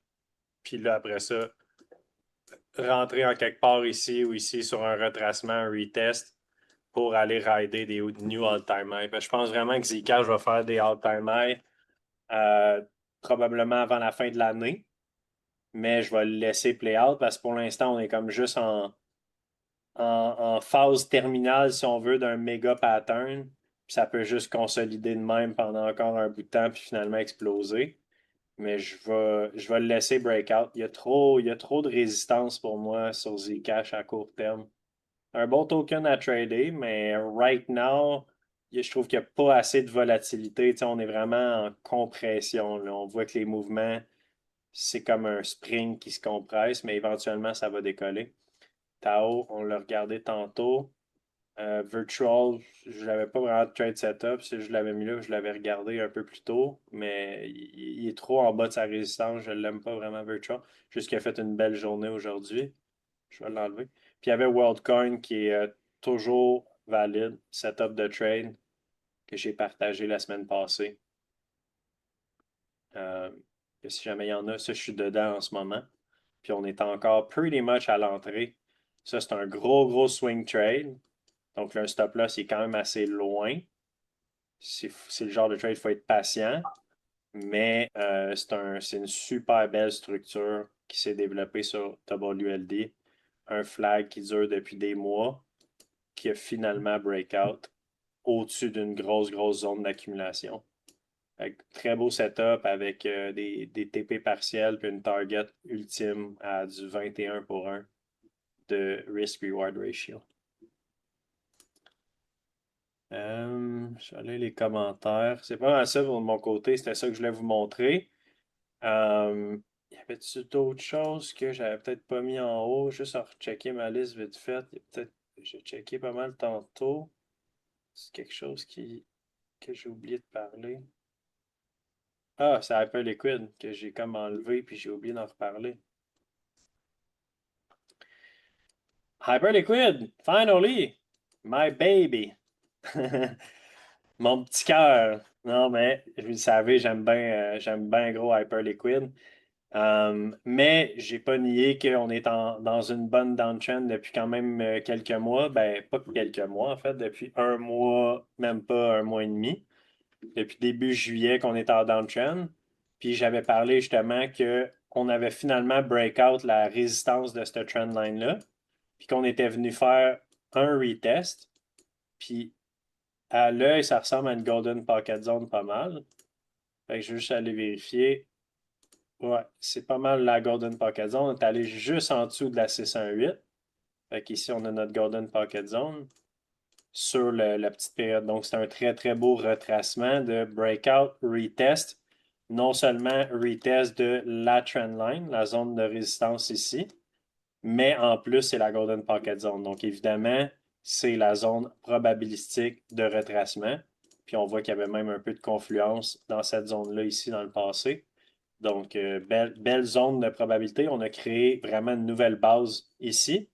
Puis là, après ça, rentrer en quelque part ici ou ici sur un retracement, un retest pour aller rider des new all-time high. Je pense vraiment que Zcash va faire des all-time high probablement avant la fin de l'année. Mais je vais le laisser play out parce que pour l'instant, on est comme juste en phase terminale, si on veut, d'un méga pattern. Puis ça peut juste consolider de même pendant encore un bout de temps puis finalement exploser. Mais je vais le laisser breakout. Il y a trop de résistance pour moi sur Zcash à court terme. Un bon token à trader, mais right now, je trouve qu'il n'y a pas assez de volatilité. Tu sais, on est vraiment en compression, là. On voit que les mouvements, c'est comme un spring qui se compresse, mais éventuellement, ça va décoller. Tao, on l'a regardé tantôt. Virtual, je n'avais pas vraiment de trade setup. Si je l'avais mis là, je l'avais regardé un peu plus tôt, mais il est trop en bas de sa résistance. Je ne l'aime pas vraiment, Virtual. Juste qu'il a fait une belle journée aujourd'hui. Je vais l'enlever. Puis il y avait WorldCoin qui est toujours valide, setup de trade que j'ai partagé la semaine passée. Que si jamais il y en a, ça, je suis dedans en ce moment. Puis on est encore pretty much à l'entrée. Ça, c'est un gros swing trade. Donc, là, un stop loss est quand même assez loin. C'est le genre de trade, il faut être patient. Mais c'est une super belle structure qui s'est développée sur WLD. Un flag qui dure depuis des mois, qui a finalement breakout au-dessus d'une grosse zone d'accumulation. Très beau setup avec des TP partiels puis une target ultime à du 21 pour 1 de risk-reward ratio. Je vais aller les commentaires. C'est pas mal ça de mon côté. C'était ça que je voulais vous montrer. Y avait-tu d'autres choses que j'avais peut-être pas mis en haut? Juste à rechecker ma liste vite fait. J'ai checké pas mal tantôt. C'est quelque chose que j'ai oublié de parler. Ah, c'est Hyperliquid que j'ai comme enlevé puis j'ai oublié d'en reparler. Hyperliquid, finally! My baby! Mon petit cœur. Non, mais vous le savez, j'aime bien gros Hyperliquid. Mais j'ai pas nié qu'on est dans une bonne downtrend depuis quand même quelques mois. Ben, pas quelques mois, en fait, depuis un mois, même pas un mois et demi. Depuis début juillet qu'on est en downtrend. Puis j'avais parlé justement qu'on avait finalement breakout la résistance de cette trendline-là. Puis qu'on était venu faire un retest. Puis à l'œil, ça ressemble à une Golden Pocket Zone pas mal. Fait que je vais juste aller vérifier. Ouais, c'est pas mal la Golden Pocket Zone. On est allé juste en dessous de la 618. Fait qu'ici, on a notre Golden Pocket Zone. sur la petite période. Donc, c'est un très, très beau retracement de breakout, retest. Non seulement retest de la trendline, la zone de résistance ici, mais en plus, c'est la Golden Pocket Zone. Donc, évidemment, c'est la zone probabilistique de retracement. Puis, on voit qu'il y avait même un peu de confluence dans cette zone-là ici dans le passé. Donc, belle zone de probabilité. On a créé vraiment une nouvelle base ici.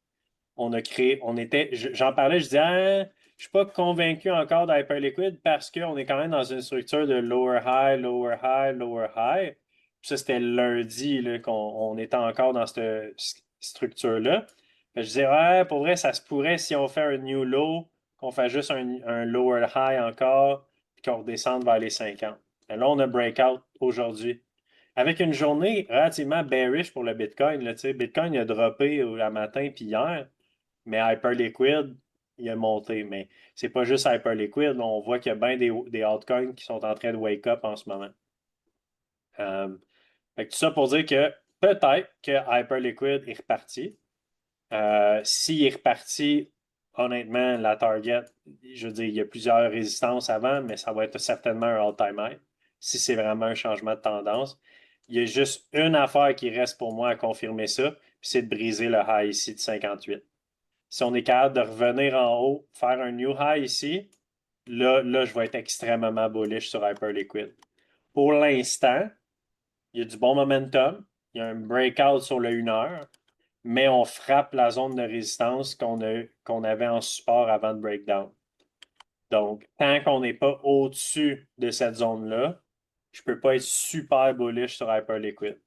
J'en parlais, je disais, ah, je suis pas convaincu encore d'Hyperliquid parce qu'on est quand même dans une structure de lower high, lower high, lower high. Puis ça, c'était lundi là, qu'on était encore dans cette structure-là. Fait que je disais, ouais, pour vrai, ça se pourrait si on fait un new low, qu'on fait juste un lower high encore, puis qu'on redescende vers les 50. Et là, on a breakout aujourd'hui. Avec une journée relativement bearish pour le Bitcoin, là, tu sais, Bitcoin a droppé le matin puis hier. Mais Hyperliquid, il a monté. Mais c'est pas juste Hyperliquid. On voit qu'il y a bien des altcoins qui sont en train de wake up en ce moment. Fait que tout ça pour dire que peut-être que Hyperliquid est reparti. S'il est reparti, honnêtement, la target, je veux dire, il y a plusieurs résistances avant, mais ça va être certainement un all-time high si c'est vraiment un changement de tendance. Il y a juste une affaire qui reste pour moi à confirmer ça, puis c'est de briser le high ici de 58. Si on est capable de revenir en haut, faire un new high ici, là, je vais être extrêmement bullish sur Hyperliquid. Pour l'instant, il y a du bon momentum. Il y a un breakout sur le 1 heure, mais on frappe la zone de résistance qu'on avait en support avant de breakdown. Donc, tant qu'on n'est pas au-dessus de cette zone-là, je ne peux pas être super bullish sur Hyperliquid.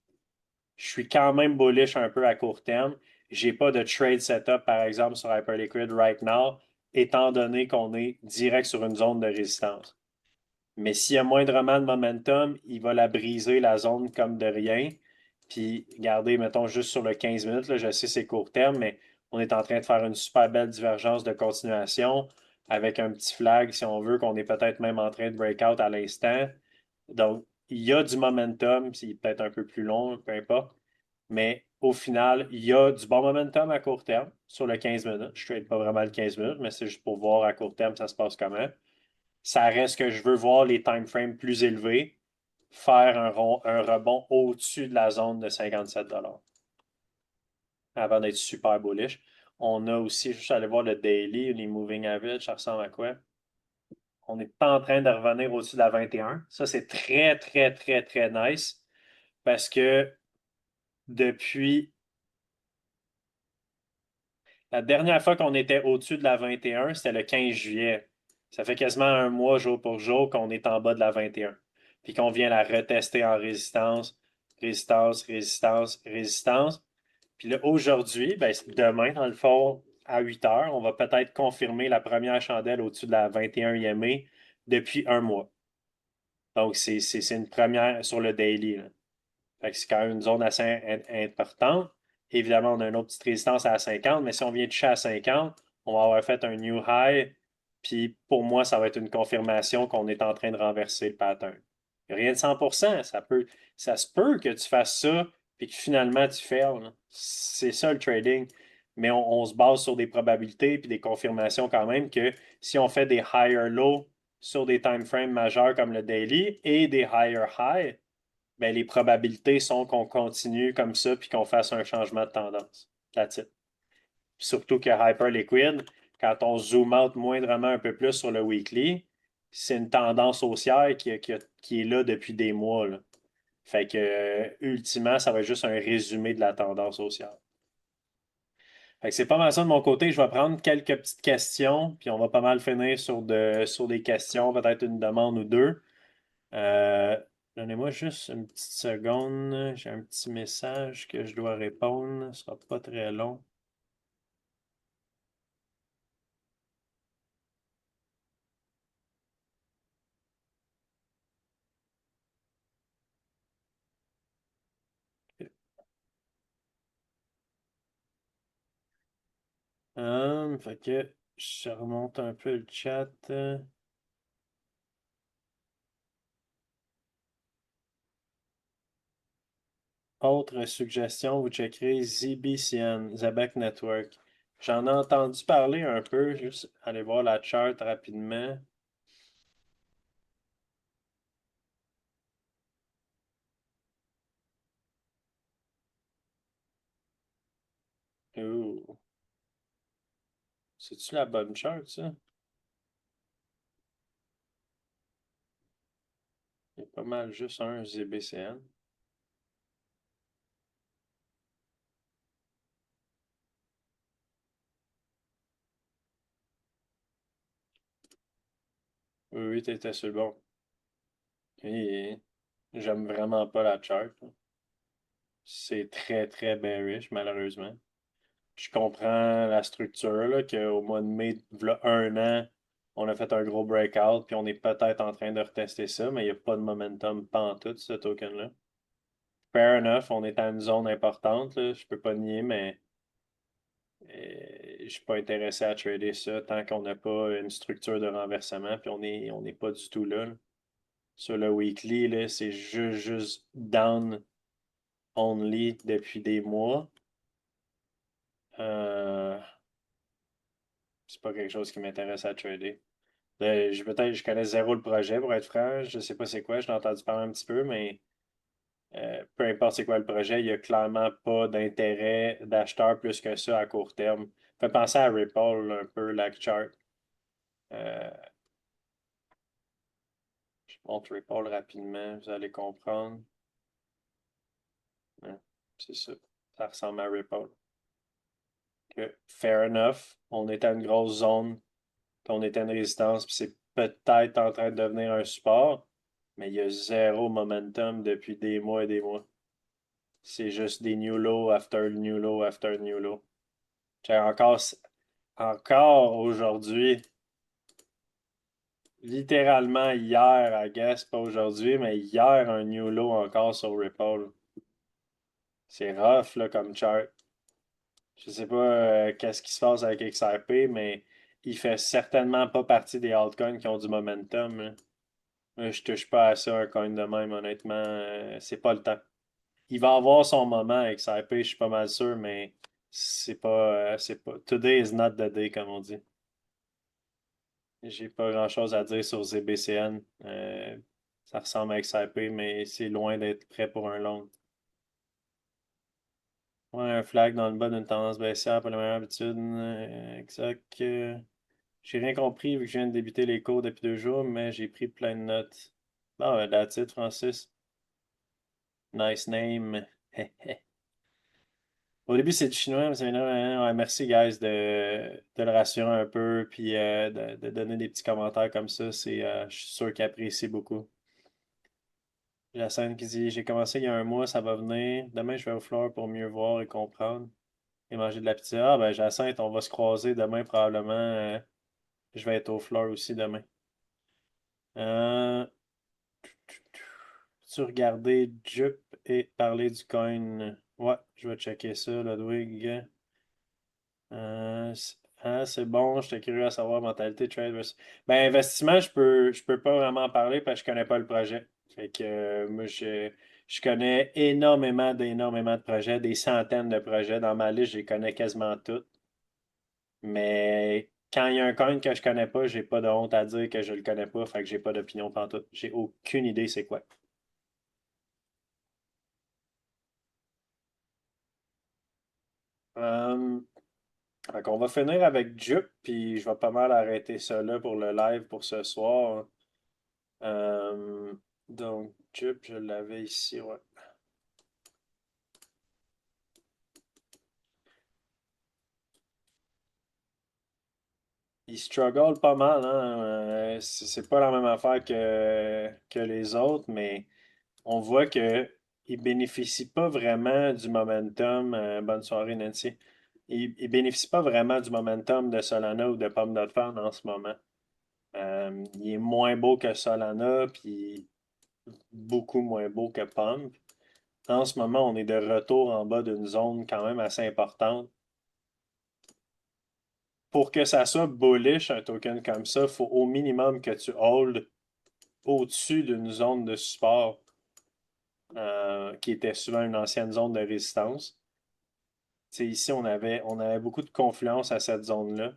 Je suis quand même bullish un peu à court terme. Je n'ai pas de trade setup, par exemple, sur Hyperliquid right now, étant donné qu'on est direct sur une zone de résistance. Mais s'il y a moindrement de momentum, il va la briser, la zone, comme de rien. Puis, regardez, mettons, juste sur le 15 minutes, là, je sais c'est court terme, mais on est en train de faire une super belle divergence de continuation avec un petit flag, si on veut, qu'on est peut-être même en train de breakout à l'instant. Donc, il y a du momentum, c'est peut-être un peu plus long, peu importe. Mais au final, il y a du bon momentum à court terme sur le 15 minutes. Je ne trade pas vraiment le 15 minutes, mais c'est juste pour voir à court terme ça se passe comment. Ça reste que je veux voir les time frames plus élevés, faire un rebond au-dessus de la zone de 57 avant d'être super bullish. On a aussi, je suis allé voir le daily, les moving average, ça ressemble à quoi? On n'est pas en train de revenir au-dessus de la 21. Ça, c'est très, très, très, très nice parce que depuis la dernière fois qu'on était au-dessus de la 21, c'était le 15 juillet. Ça fait quasiment un mois jour pour jour qu'on est en bas de la 21. Puis qu'on vient la retester en résistance, résistance, résistance, résistance. Puis là, aujourd'hui, ben, demain, dans le fond, à 8 heures, on va peut-être confirmer la première chandelle au-dessus de la 21e depuis un mois. Donc, c'est une première sur le daily, là. Fait que c'est quand même une zone assez importante. Évidemment, on a une autre petite résistance à 50, mais si on vient toucher à 50, on va avoir fait un new high. Puis pour moi, ça va être une confirmation qu'on est en train de renverser le pattern. Rien de 100%. Ça se peut que tu fasses ça puis que finalement tu fails, là. C'est ça le trading. Mais on se base sur des probabilités puis des confirmations quand même que si on fait des higher low sur des time frames majeurs comme le daily et des higher high, ben, les probabilités sont qu'on continue comme ça puis qu'on fasse un changement de tendance. That's it. Surtout que Hyperliquid, quand on zoom out moindrement un peu plus sur le weekly, c'est une tendance haussière qui est là depuis des mois, là. Fait que, ultimement, ça va être juste un résumé de la tendance haussière. Fait que c'est pas mal ça de mon côté. Je vais prendre quelques petites questions, puis on va pas mal finir sur des questions, peut-être une demande ou deux. Euh, Donnez-moi juste une petite seconde. J'ai un petit message que je dois répondre. Ce sera pas très long. Fait que je remonte un peu le chat. Autre suggestion, vous checkerez ZBCN, Zebek Network. J'en ai entendu parler un peu, juste aller voir la chart rapidement. Ouh. C'est-tu la bonne chart, ça? Il y a pas mal juste un ZBCN. Oui, oui, t'étais sur le bon. Et j'aime vraiment pas la chart, là. C'est très, très bearish, malheureusement. Je comprends la structure, là, qu'au mois de mai, v'là un an, on a fait un gros breakout, puis on est peut-être en train de retester ça, mais il n'y a pas de momentum pantoute, ce token-là. Fair enough, on est à une zone importante, là, je peux pas nier, mais je suis pas intéressé à trader ça tant qu'on n'a pas une structure de renversement, puis on est pas du tout là, là. Sur le weekly, là, c'est juste down only depuis des mois. Euh, c'est pas quelque chose qui m'intéresse à trader. Peut-être je connais zéro le projet pour être franc. Je sais pas c'est quoi, je l'ai entendu parler un petit peu, mais peu importe c'est quoi le projet, il n'y a clairement pas d'intérêt d'acheteur plus que ça à court terme. Fait penser à Ripple un peu, la chart. Euh, je montre Ripple rapidement, vous allez comprendre. Ouais, c'est ça. Ça ressemble à Ripple. Fair enough. On est à une grosse zone, puis on est à une résistance, puis c'est peut-être en train de devenir un support, mais il y a zéro momentum depuis des mois et des mois. C'est juste des new low after new low after new low. J'ai encore aujourd'hui, littéralement hier, I guess, pas aujourd'hui, mais hier, un new low encore sur Ripple. C'est rough, là, comme chart. Je sais pas qu'est-ce qui se passe avec XRP, mais il fait certainement pas partie des altcoins qui ont du momentum, là. Moi, je touche pas à ça, un coin de même, honnêtement. C'est pas le temps. Il va avoir son moment avec XRP, je suis pas mal sûr, mais c'est pas. Today is not the day, comme on dit. J'ai pas grand-chose à dire sur ZBCN. Ça ressemble à XRP, mais c'est loin d'être prêt pour un long. Ouais, un flag dans le bas d'une tendance baissière pour la meilleure habitude. Exact. J'ai rien compris vu que je viens de débuter les cours depuis 2 jours, mais j'ai pris plein de notes. Bon, that's it, Francis. Nice name. Au début, c'est du chinois, mais c'est ouais, merci, guys, de le rassurer un peu, puis de donner des petits commentaires comme ça. Je suis sûr qu'il apprécie beaucoup. La scène qui dit: J'ai commencé il y a un mois, ça va venir. Demain, je vais au floor pour mieux voir et comprendre et manger de la pizza. Ah, ben, Jacinthe, on va se croiser demain, probablement. Je vais être au floor aussi demain. Euh, tu regarder Jup et parler du coin. Ouais, je vais checker ça, Ludwig. C'est bon, j'étais curieux à savoir mentalité trade Ben, investissement, je peux pas vraiment en parler parce que je connais pas le projet. Fait que moi, je connais énormément de projets, des centaines de projets. Dans ma liste, je les connais quasiment tous. Mais quand il y a un coin que je connais pas, j'ai pas de honte à dire que je le connais pas, fait que j'ai pas d'opinion pantoute. J'ai aucune idée c'est quoi. Euh, Fait qu'on va finir avec Jup, puis je vais pas mal arrêter ça là pour le live pour ce soir. Euh, donc, Jup, je l'avais ici, ouais. Il struggle pas mal, hein. C'est pas la même affaire que les autres, mais on voit que il bénéficie pas vraiment du momentum. Bonne soirée, Nancy. Il bénéficie pas vraiment du momentum de Solana ou de Pomme.fan en ce moment. Il est moins beau que Solana, puis beaucoup moins beau que Pomme. En ce moment, on est de retour en bas d'une zone quand même assez importante. Pour que ça soit bullish, un token comme ça, il faut au minimum que tu hold au-dessus d'une zone de support qui était souvent une ancienne zone de résistance. sais, ici, on avait beaucoup de confluence à cette zone-là.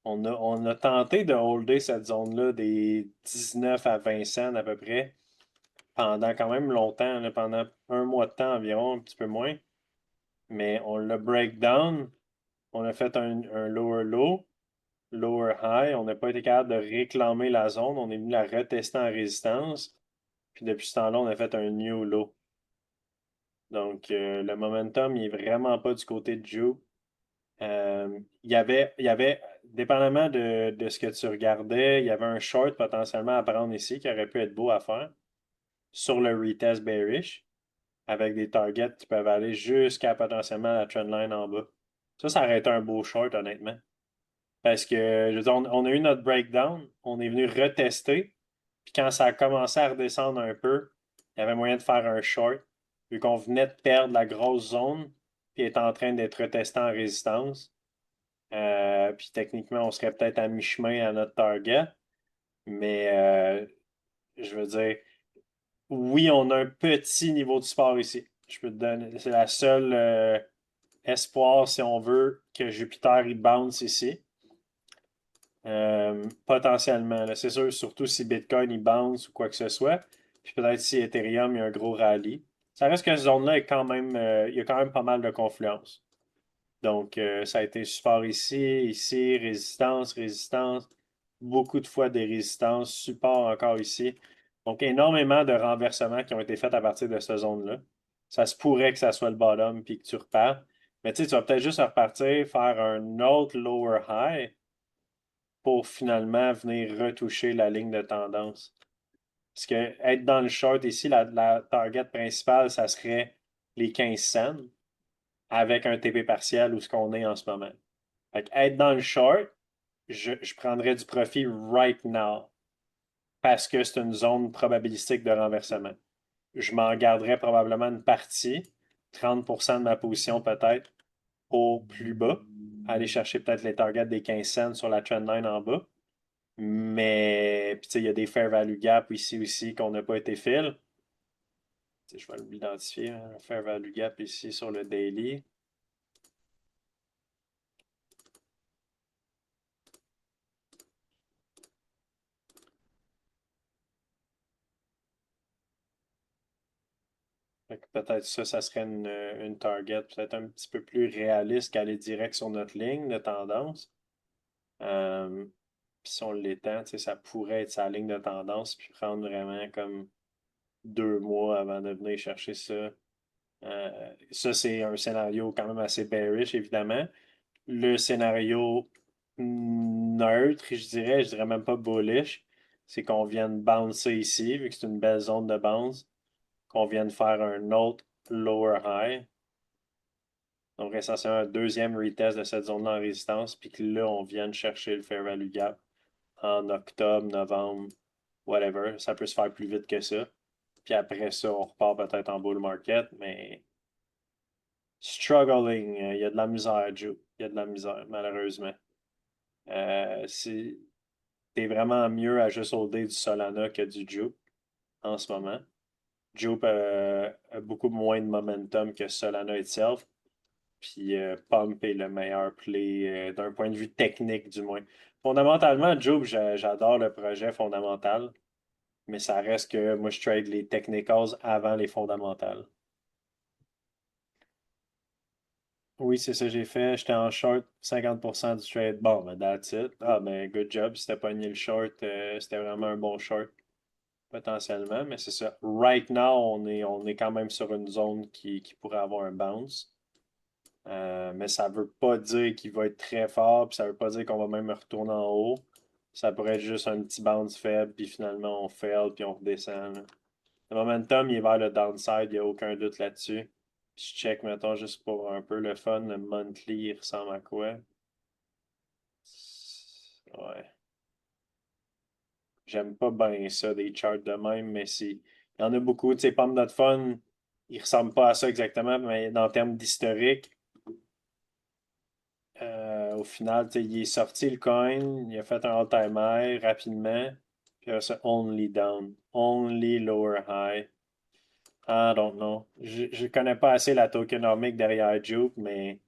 On a tenté de holder cette zone-là des 19 à 20 cents à peu près pendant quand même longtemps, là, pendant un mois de temps environ, un petit peu moins. Mais on l'a break down. On a fait un lower low, lower high. On n'a pas été capable de réclamer la zone. On est venu la retester en résistance. Puis depuis ce temps-là, on a fait un new low. Donc, le momentum, il est vraiment pas du côté de Joe. Il y avait, dépendamment de ce que tu regardais, il y avait un short potentiellement à prendre ici qui aurait pu être beau à faire sur le retest bearish avec des targets qui peuvent aller jusqu'à potentiellement la trendline en bas. Ça aurait été un beau short, honnêtement. Parce que, je veux dire, on a eu notre breakdown, on est venu retester, puis quand ça a commencé à redescendre un peu, il y avait moyen de faire un short, vu qu'on venait de perdre la grosse zone, puis est en train d'être retesté en résistance. Puis techniquement, on serait peut-être à mi-chemin à notre target. Mais je veux dire, oui, on a un petit niveau de support ici. Je peux te donner, c'est la seule espoir, si on veut, que Jupiter il bounce ici. Potentiellement, là, c'est sûr, surtout si Bitcoin il bounce ou quoi que ce soit. Puis peut-être si Ethereum il y a un gros rallye. Ça reste que cette zone-là est quand même, il y a quand même pas mal de confluence. Donc, ça a été support ici, ici, résistance, résistance, beaucoup de fois des résistances, support encore ici. Donc, énormément de renversements qui ont été faits à partir de cette zone-là. Ça se pourrait que ça soit le bottom puis que tu repars. Mais tu sais, tu vas peut-être juste repartir, faire un autre lower high pour finalement venir retoucher la ligne de tendance. Parce que être dans le short ici, la target principale, ça serait les 15 cents avec un TP partiel où ce qu'on est en ce moment. Fait que être dans le short, je prendrais du profit right now parce que c'est une zone probabilistique de renversement. Je m'en garderais probablement une partie, 30% de ma position peut-être, au plus bas, aller chercher peut-être les targets des 15 cents sur la trendline en bas. Mais, puis tu sais, il y a des fair value gap ici aussi qu'on n'a pas été fill. Je vais l'identifier, un fair value gap ici sur le daily. Peut-être ça serait une target peut-être un petit peu plus réaliste qu'aller direct sur notre ligne de tendance. Euh, Puis si on l'étend, tu sais, ça pourrait être sa ligne de tendance, puis prendre vraiment comme 2 mois avant de venir chercher ça. Ça, c'est un scénario quand même assez bearish, évidemment. Le scénario neutre, je dirais même pas bullish, c'est qu'on vienne bouncer ici, vu que c'est une belle zone de bounce, qu'on vienne faire un autre lower high. Donc, essentiellement, un deuxième retest de cette zone-là en résistance, puis que là, on vienne chercher le fair value gap en octobre, novembre, whatever. Ça peut se faire plus vite que ça. Puis après ça, on repart peut-être en bull market, mais struggling. Il y a de la misère, Joe. Il y a de la misère, malheureusement. T'es vraiment mieux à juste holder du Solana que du Jupe en ce moment. Jupe a beaucoup moins de momentum que Solana itself. Puis Pump est le meilleur play d'un point de vue technique, du moins. Fondamentalement, Jupe, j'adore le projet fondamental. Mais ça reste que moi, je trade les technicals avant les fondamentales. Oui, c'est ça que j'ai fait. J'étais en short 50% du trade. Bon, ben that's it. Ah, ben good job. Si t'as pogné le short, c'était vraiment un bon short, potentiellement. Mais c'est ça. Right now, on est quand même sur une zone qui pourrait avoir un bounce. Mais ça veut pas dire qu'il va être très fort, puis ça veut pas dire qu'on va même retourner en haut. Ça pourrait être juste un petit bounce faible, puis finalement on fail, puis on redescend, là. Le momentum, il est vers le downside, il n'y a aucun doute là-dessus. Je check, mettons, juste pour un peu le fun, le monthly, il ressemble à quoi? Ouais. J'aime pas bien ça, des charts de même, mais il y en a beaucoup. Tu sais, Pump Not Fun, il ressemble pas à ça exactement, mais en termes d'historique, au final, tu sais, il est sorti le coin, il a fait un all-time high rapidement, puis après ça, only down, only lower high. I don't know. Je connais pas assez la tokenomique derrière Juke, mais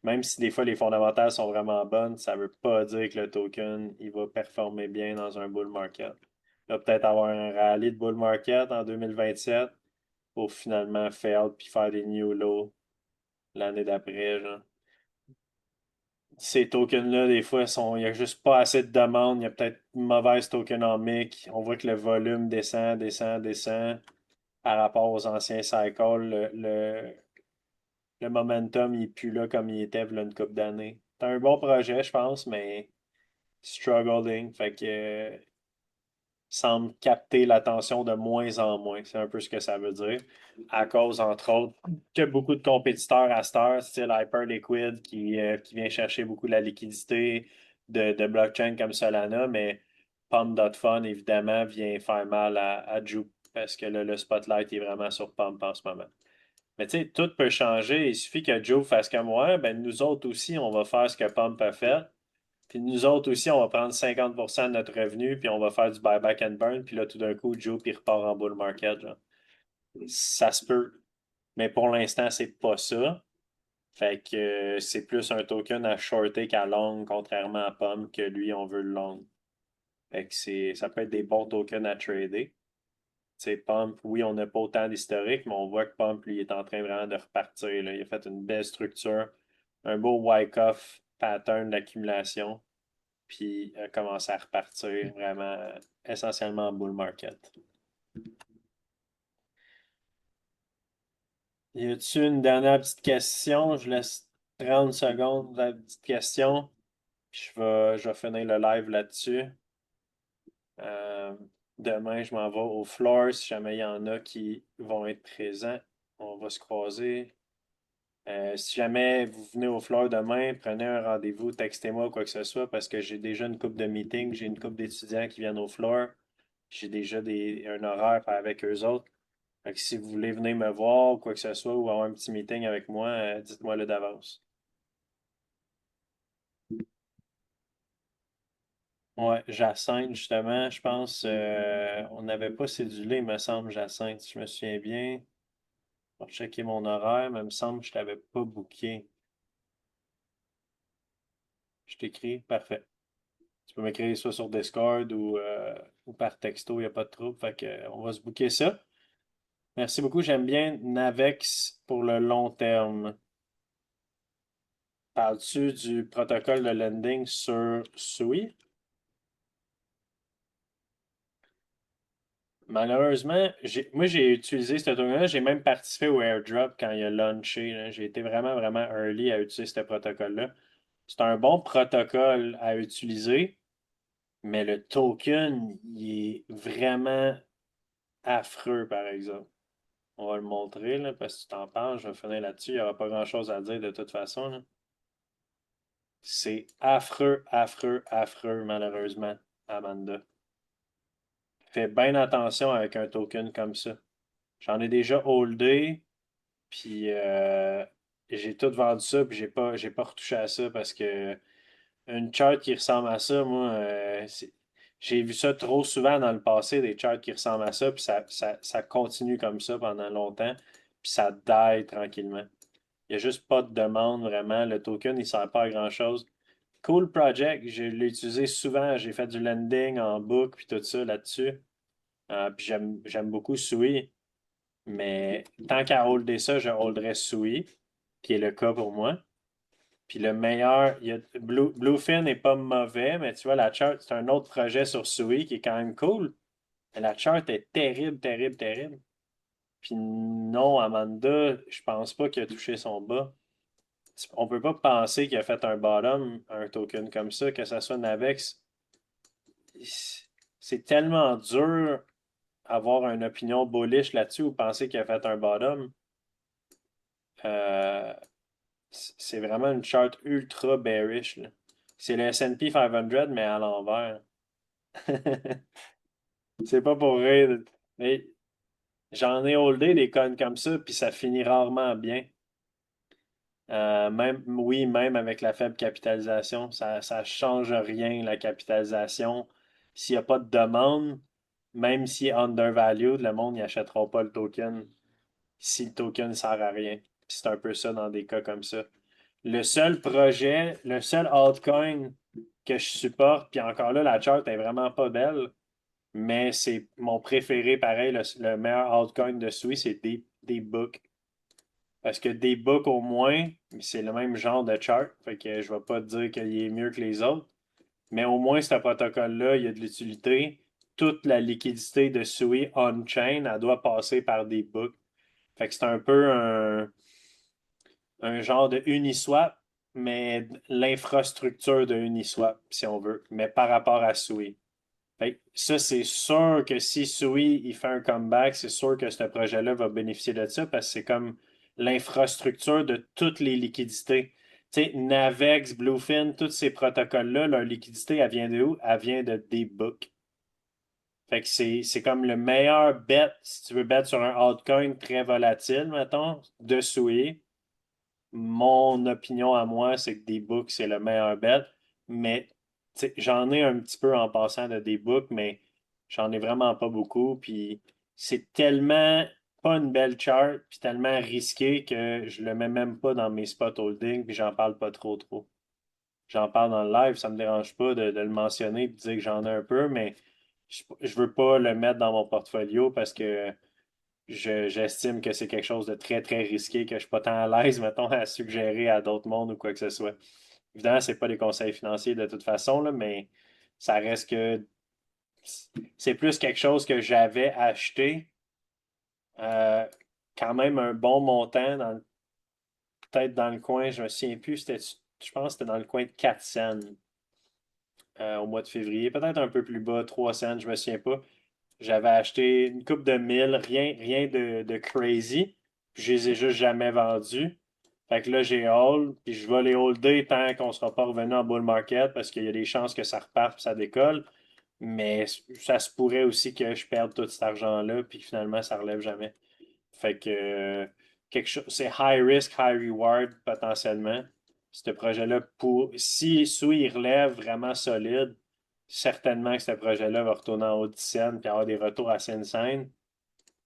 même si des fois les fondamentales sont vraiment bonnes, ça veut pas dire que le token il va performer bien dans un bull market. Il va peut-être avoir un rallye de bull market en 2027 pour finalement fail puis faire des new lows l'année d'après, genre. Ces tokens-là, des fois, il n'y a juste pas assez de demande. Il y a peut-être une mauvaise tokenomique. On voit que le volume descend, descend, descend par rapport aux anciens cycles. Le momentum, il n'est plus là comme il était il y a une couple d'années. C'est un bon projet, je pense, mais struggling. Fait que semble capter l'attention de moins en moins. C'est un peu ce que ça veut dire. À cause, entre autres, que beaucoup de compétiteurs à cette heure, style Hyperliquid, qui vient chercher beaucoup de la liquidité de blockchain comme Solana, mais Pump.Fun, évidemment, vient faire mal à Juke parce que là, le spotlight est vraiment sur Pump en ce moment. Mais tu sais, tout peut changer. Il suffit que Joe fasse comme moi, ben nous autres aussi, on va faire ce que Pump a fait. Puis nous autres aussi, on va prendre 50% de notre revenu, puis on va faire du buyback and burn. Puis là, tout d'un coup, Joe, puis il repart en bull market. Genre. Ça se peut. Mais pour l'instant, c'est pas ça. Fait que c'est plus un token à shorter qu'à long, contrairement à Pump, que lui, on veut le long. Fait que ça peut être des bons tokens à trader. Tu sais, Pump, oui, on n'a pas autant d'historique, mais on voit que Pump, lui, est en train vraiment de repartir. Là. Il a fait une belle structure, un beau Wyckoff pattern d'accumulation, puis a commencé à repartir vraiment essentiellement en bull market. Y a-tu une dernière petite question? Je laisse 30 secondes de la petite question, puis je vais finir le live là-dessus. Euh, Demain, je m'en vais au floor si jamais il y en a qui vont être présents. On va se croiser. Si jamais vous venez au floor demain, prenez un rendez-vous, textez-moi ou quoi que ce soit parce que j'ai déjà une couple de meetings, j'ai une couple d'étudiants qui viennent au floor. J'ai déjà un horaire avec eux autres. Fait que si vous voulez venir me voir ou quoi que ce soit ou avoir un petit meeting avec moi, dites-moi le d'avance. Ouais, Jacinthe, justement, je pense, on n'avait pas cédulé, il me semble, Jacinthe, si je me souviens bien. Pour checker mon horaire, mais il me semble que je ne t'avais pas booké. Je t'écris, parfait. Tu peux m'écrire soit sur Discord ou par texto, il n'y a pas de trouble. Fait que, on va se booker ça. Merci beaucoup, j'aime bien Navex pour le long terme. Parles-tu du protocole de lending sur Sui? Malheureusement, moi j'ai utilisé ce token-là, j'ai même participé au airdrop quand il a launché. Là. J'ai été vraiment, vraiment early à utiliser ce protocole-là. C'est un bon protocole à utiliser, mais le token, il est vraiment affreux, par exemple. On va le montrer, là, parce que tu t'en parles, je vais finir là-dessus. Il n'y aura pas grand-chose à dire de toute façon. Là. C'est affreux, affreux, affreux, malheureusement, Amanda. Fais bien attention avec un token comme ça. J'en ai déjà holdé, puis j'ai tout vendu ça, puis j'ai pas retouché à ça parce que une chart qui ressemble à ça, moi, j'ai vu ça trop souvent dans le passé, des charts qui ressemblent à ça, puis ça continue comme ça pendant longtemps, puis ça die tranquillement. Il n'y a juste pas de demande vraiment. Le token, il ne sert pas à grand-chose. Cool project, je l'ai utilisé souvent. J'ai fait du lending en book puis tout ça là-dessus. Puis j'aime beaucoup Sui, mais tant qu'à holder ça, je holderais Sui, qui est le cas pour moi. Puis le meilleur, Bluefin n'est pas mauvais, mais tu vois, la chart, c'est un autre projet sur Sui qui est quand même cool. Mais la chart est terrible, terrible, terrible. Puis non, Amanda, je pense pas qu'il a touché son bas. On peut pas penser qu'il a fait un bottom, un token comme ça, que ça soit Navex. C'est tellement dur avoir une opinion bullish là-dessus ou penser qu'il a fait un bottom. Euh, c'est vraiment une charte ultra bearish. Là. C'est le S&P 500, mais à l'envers. C'est pas pour rire. Mais j'en ai holdé des connes comme ça, puis ça finit rarement bien. Même, oui, même avec la faible capitalisation, ça ne change rien, la capitalisation. S'il n'y a pas de demande, même s'il est undervalued, le monde n'achètera pas le token. si le token ne sert à rien. Puis c'est un peu ça dans des cas comme ça. Le seul projet, le seul altcoin que je supporte, puis encore là, la chart est vraiment pas belle, mais c'est mon préféré, pareil, le meilleur altcoin de Sui, c'est des books. Parce que des books au moins, c'est le même genre de chart. Fait que je vais pas te dire qu'il est mieux que les autres. Mais au moins, ce protocole-là, il y a de l'utilité. Toute la liquidité de Sui on-chain, elle doit passer par des books. Fait que c'est un peu un genre de Uniswap, mais l'infrastructure de Uniswap, si on veut, mais par rapport à Sui. Fait que ça, c'est sûr que si Sui il fait un comeback, c'est sûr que ce projet-là va bénéficier de ça parce que c'est comme l'infrastructure de toutes les liquidités. Tu sais, Navex, Bluefin, tous ces protocoles-là, leur liquidité, elle vient de où? Elle vient de des books. Fait que c'est comme le meilleur bet, si tu veux bet sur un altcoin très volatile, mettons, de Sui. Mon opinion à moi, c'est que des books, c'est le meilleur bet. Mais j'en ai un petit peu en passant de des books, mais j'en ai vraiment pas beaucoup. Puis c'est tellement pas une belle chart, puis tellement risqué que je le mets même pas dans mes spot holdings, puis j'en parle pas trop. J'en parle dans le live, ça me dérange pas de le mentionner et de dire que j'en ai un peu, mais je veux pas le mettre dans mon portfolio parce que j'estime que c'est quelque chose de très risqué que je suis pas tant à l'aise, mettons, à suggérer à d'autres mondes ou quoi que ce soit. Évidemment, c'est pas des conseils financiers de toute façon, là, mais ça reste que c'est plus quelque chose que j'avais acheté euh, quand même un bon montant, peut-être dans le coin, je me souviens plus, je pense que c'était dans le coin de 4 cents au mois de février, peut-être un peu plus bas, 3 cents, je me souviens pas. J'avais acheté une coupe de 1000, rien de crazy. Puis je les ai juste jamais vendus. Fait que là, j'ai hold, puis je vais les holder tant qu'on ne sera pas revenu en bull market parce qu'il y a des chances que ça reparte et ça décolle. Mais ça se pourrait aussi que je perde tout cet argent-là, puis finalement, ça ne relève jamais. Fait que quelque chose, c'est high risk, high reward potentiellement. Ce projet-là, si Sui il relève vraiment solide, certainement que ce projet-là va retourner en haut de 10 cents puis avoir des retours assez insane.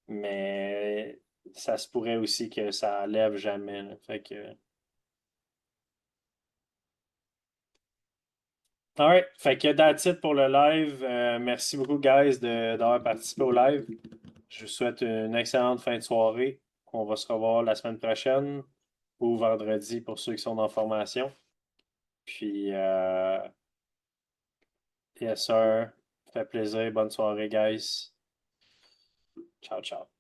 Mais ça se pourrait aussi que ça lève jamais, là. Fait que. Alright. Fait que that's it pour le live. Merci beaucoup, guys, d'avoir participé au live. Je vous souhaite une excellente fin de soirée. On va se revoir la semaine prochaine ou vendredi pour ceux qui sont en formation. Puis, yes, sir. Fait plaisir. Bonne soirée, guys. Ciao, ciao.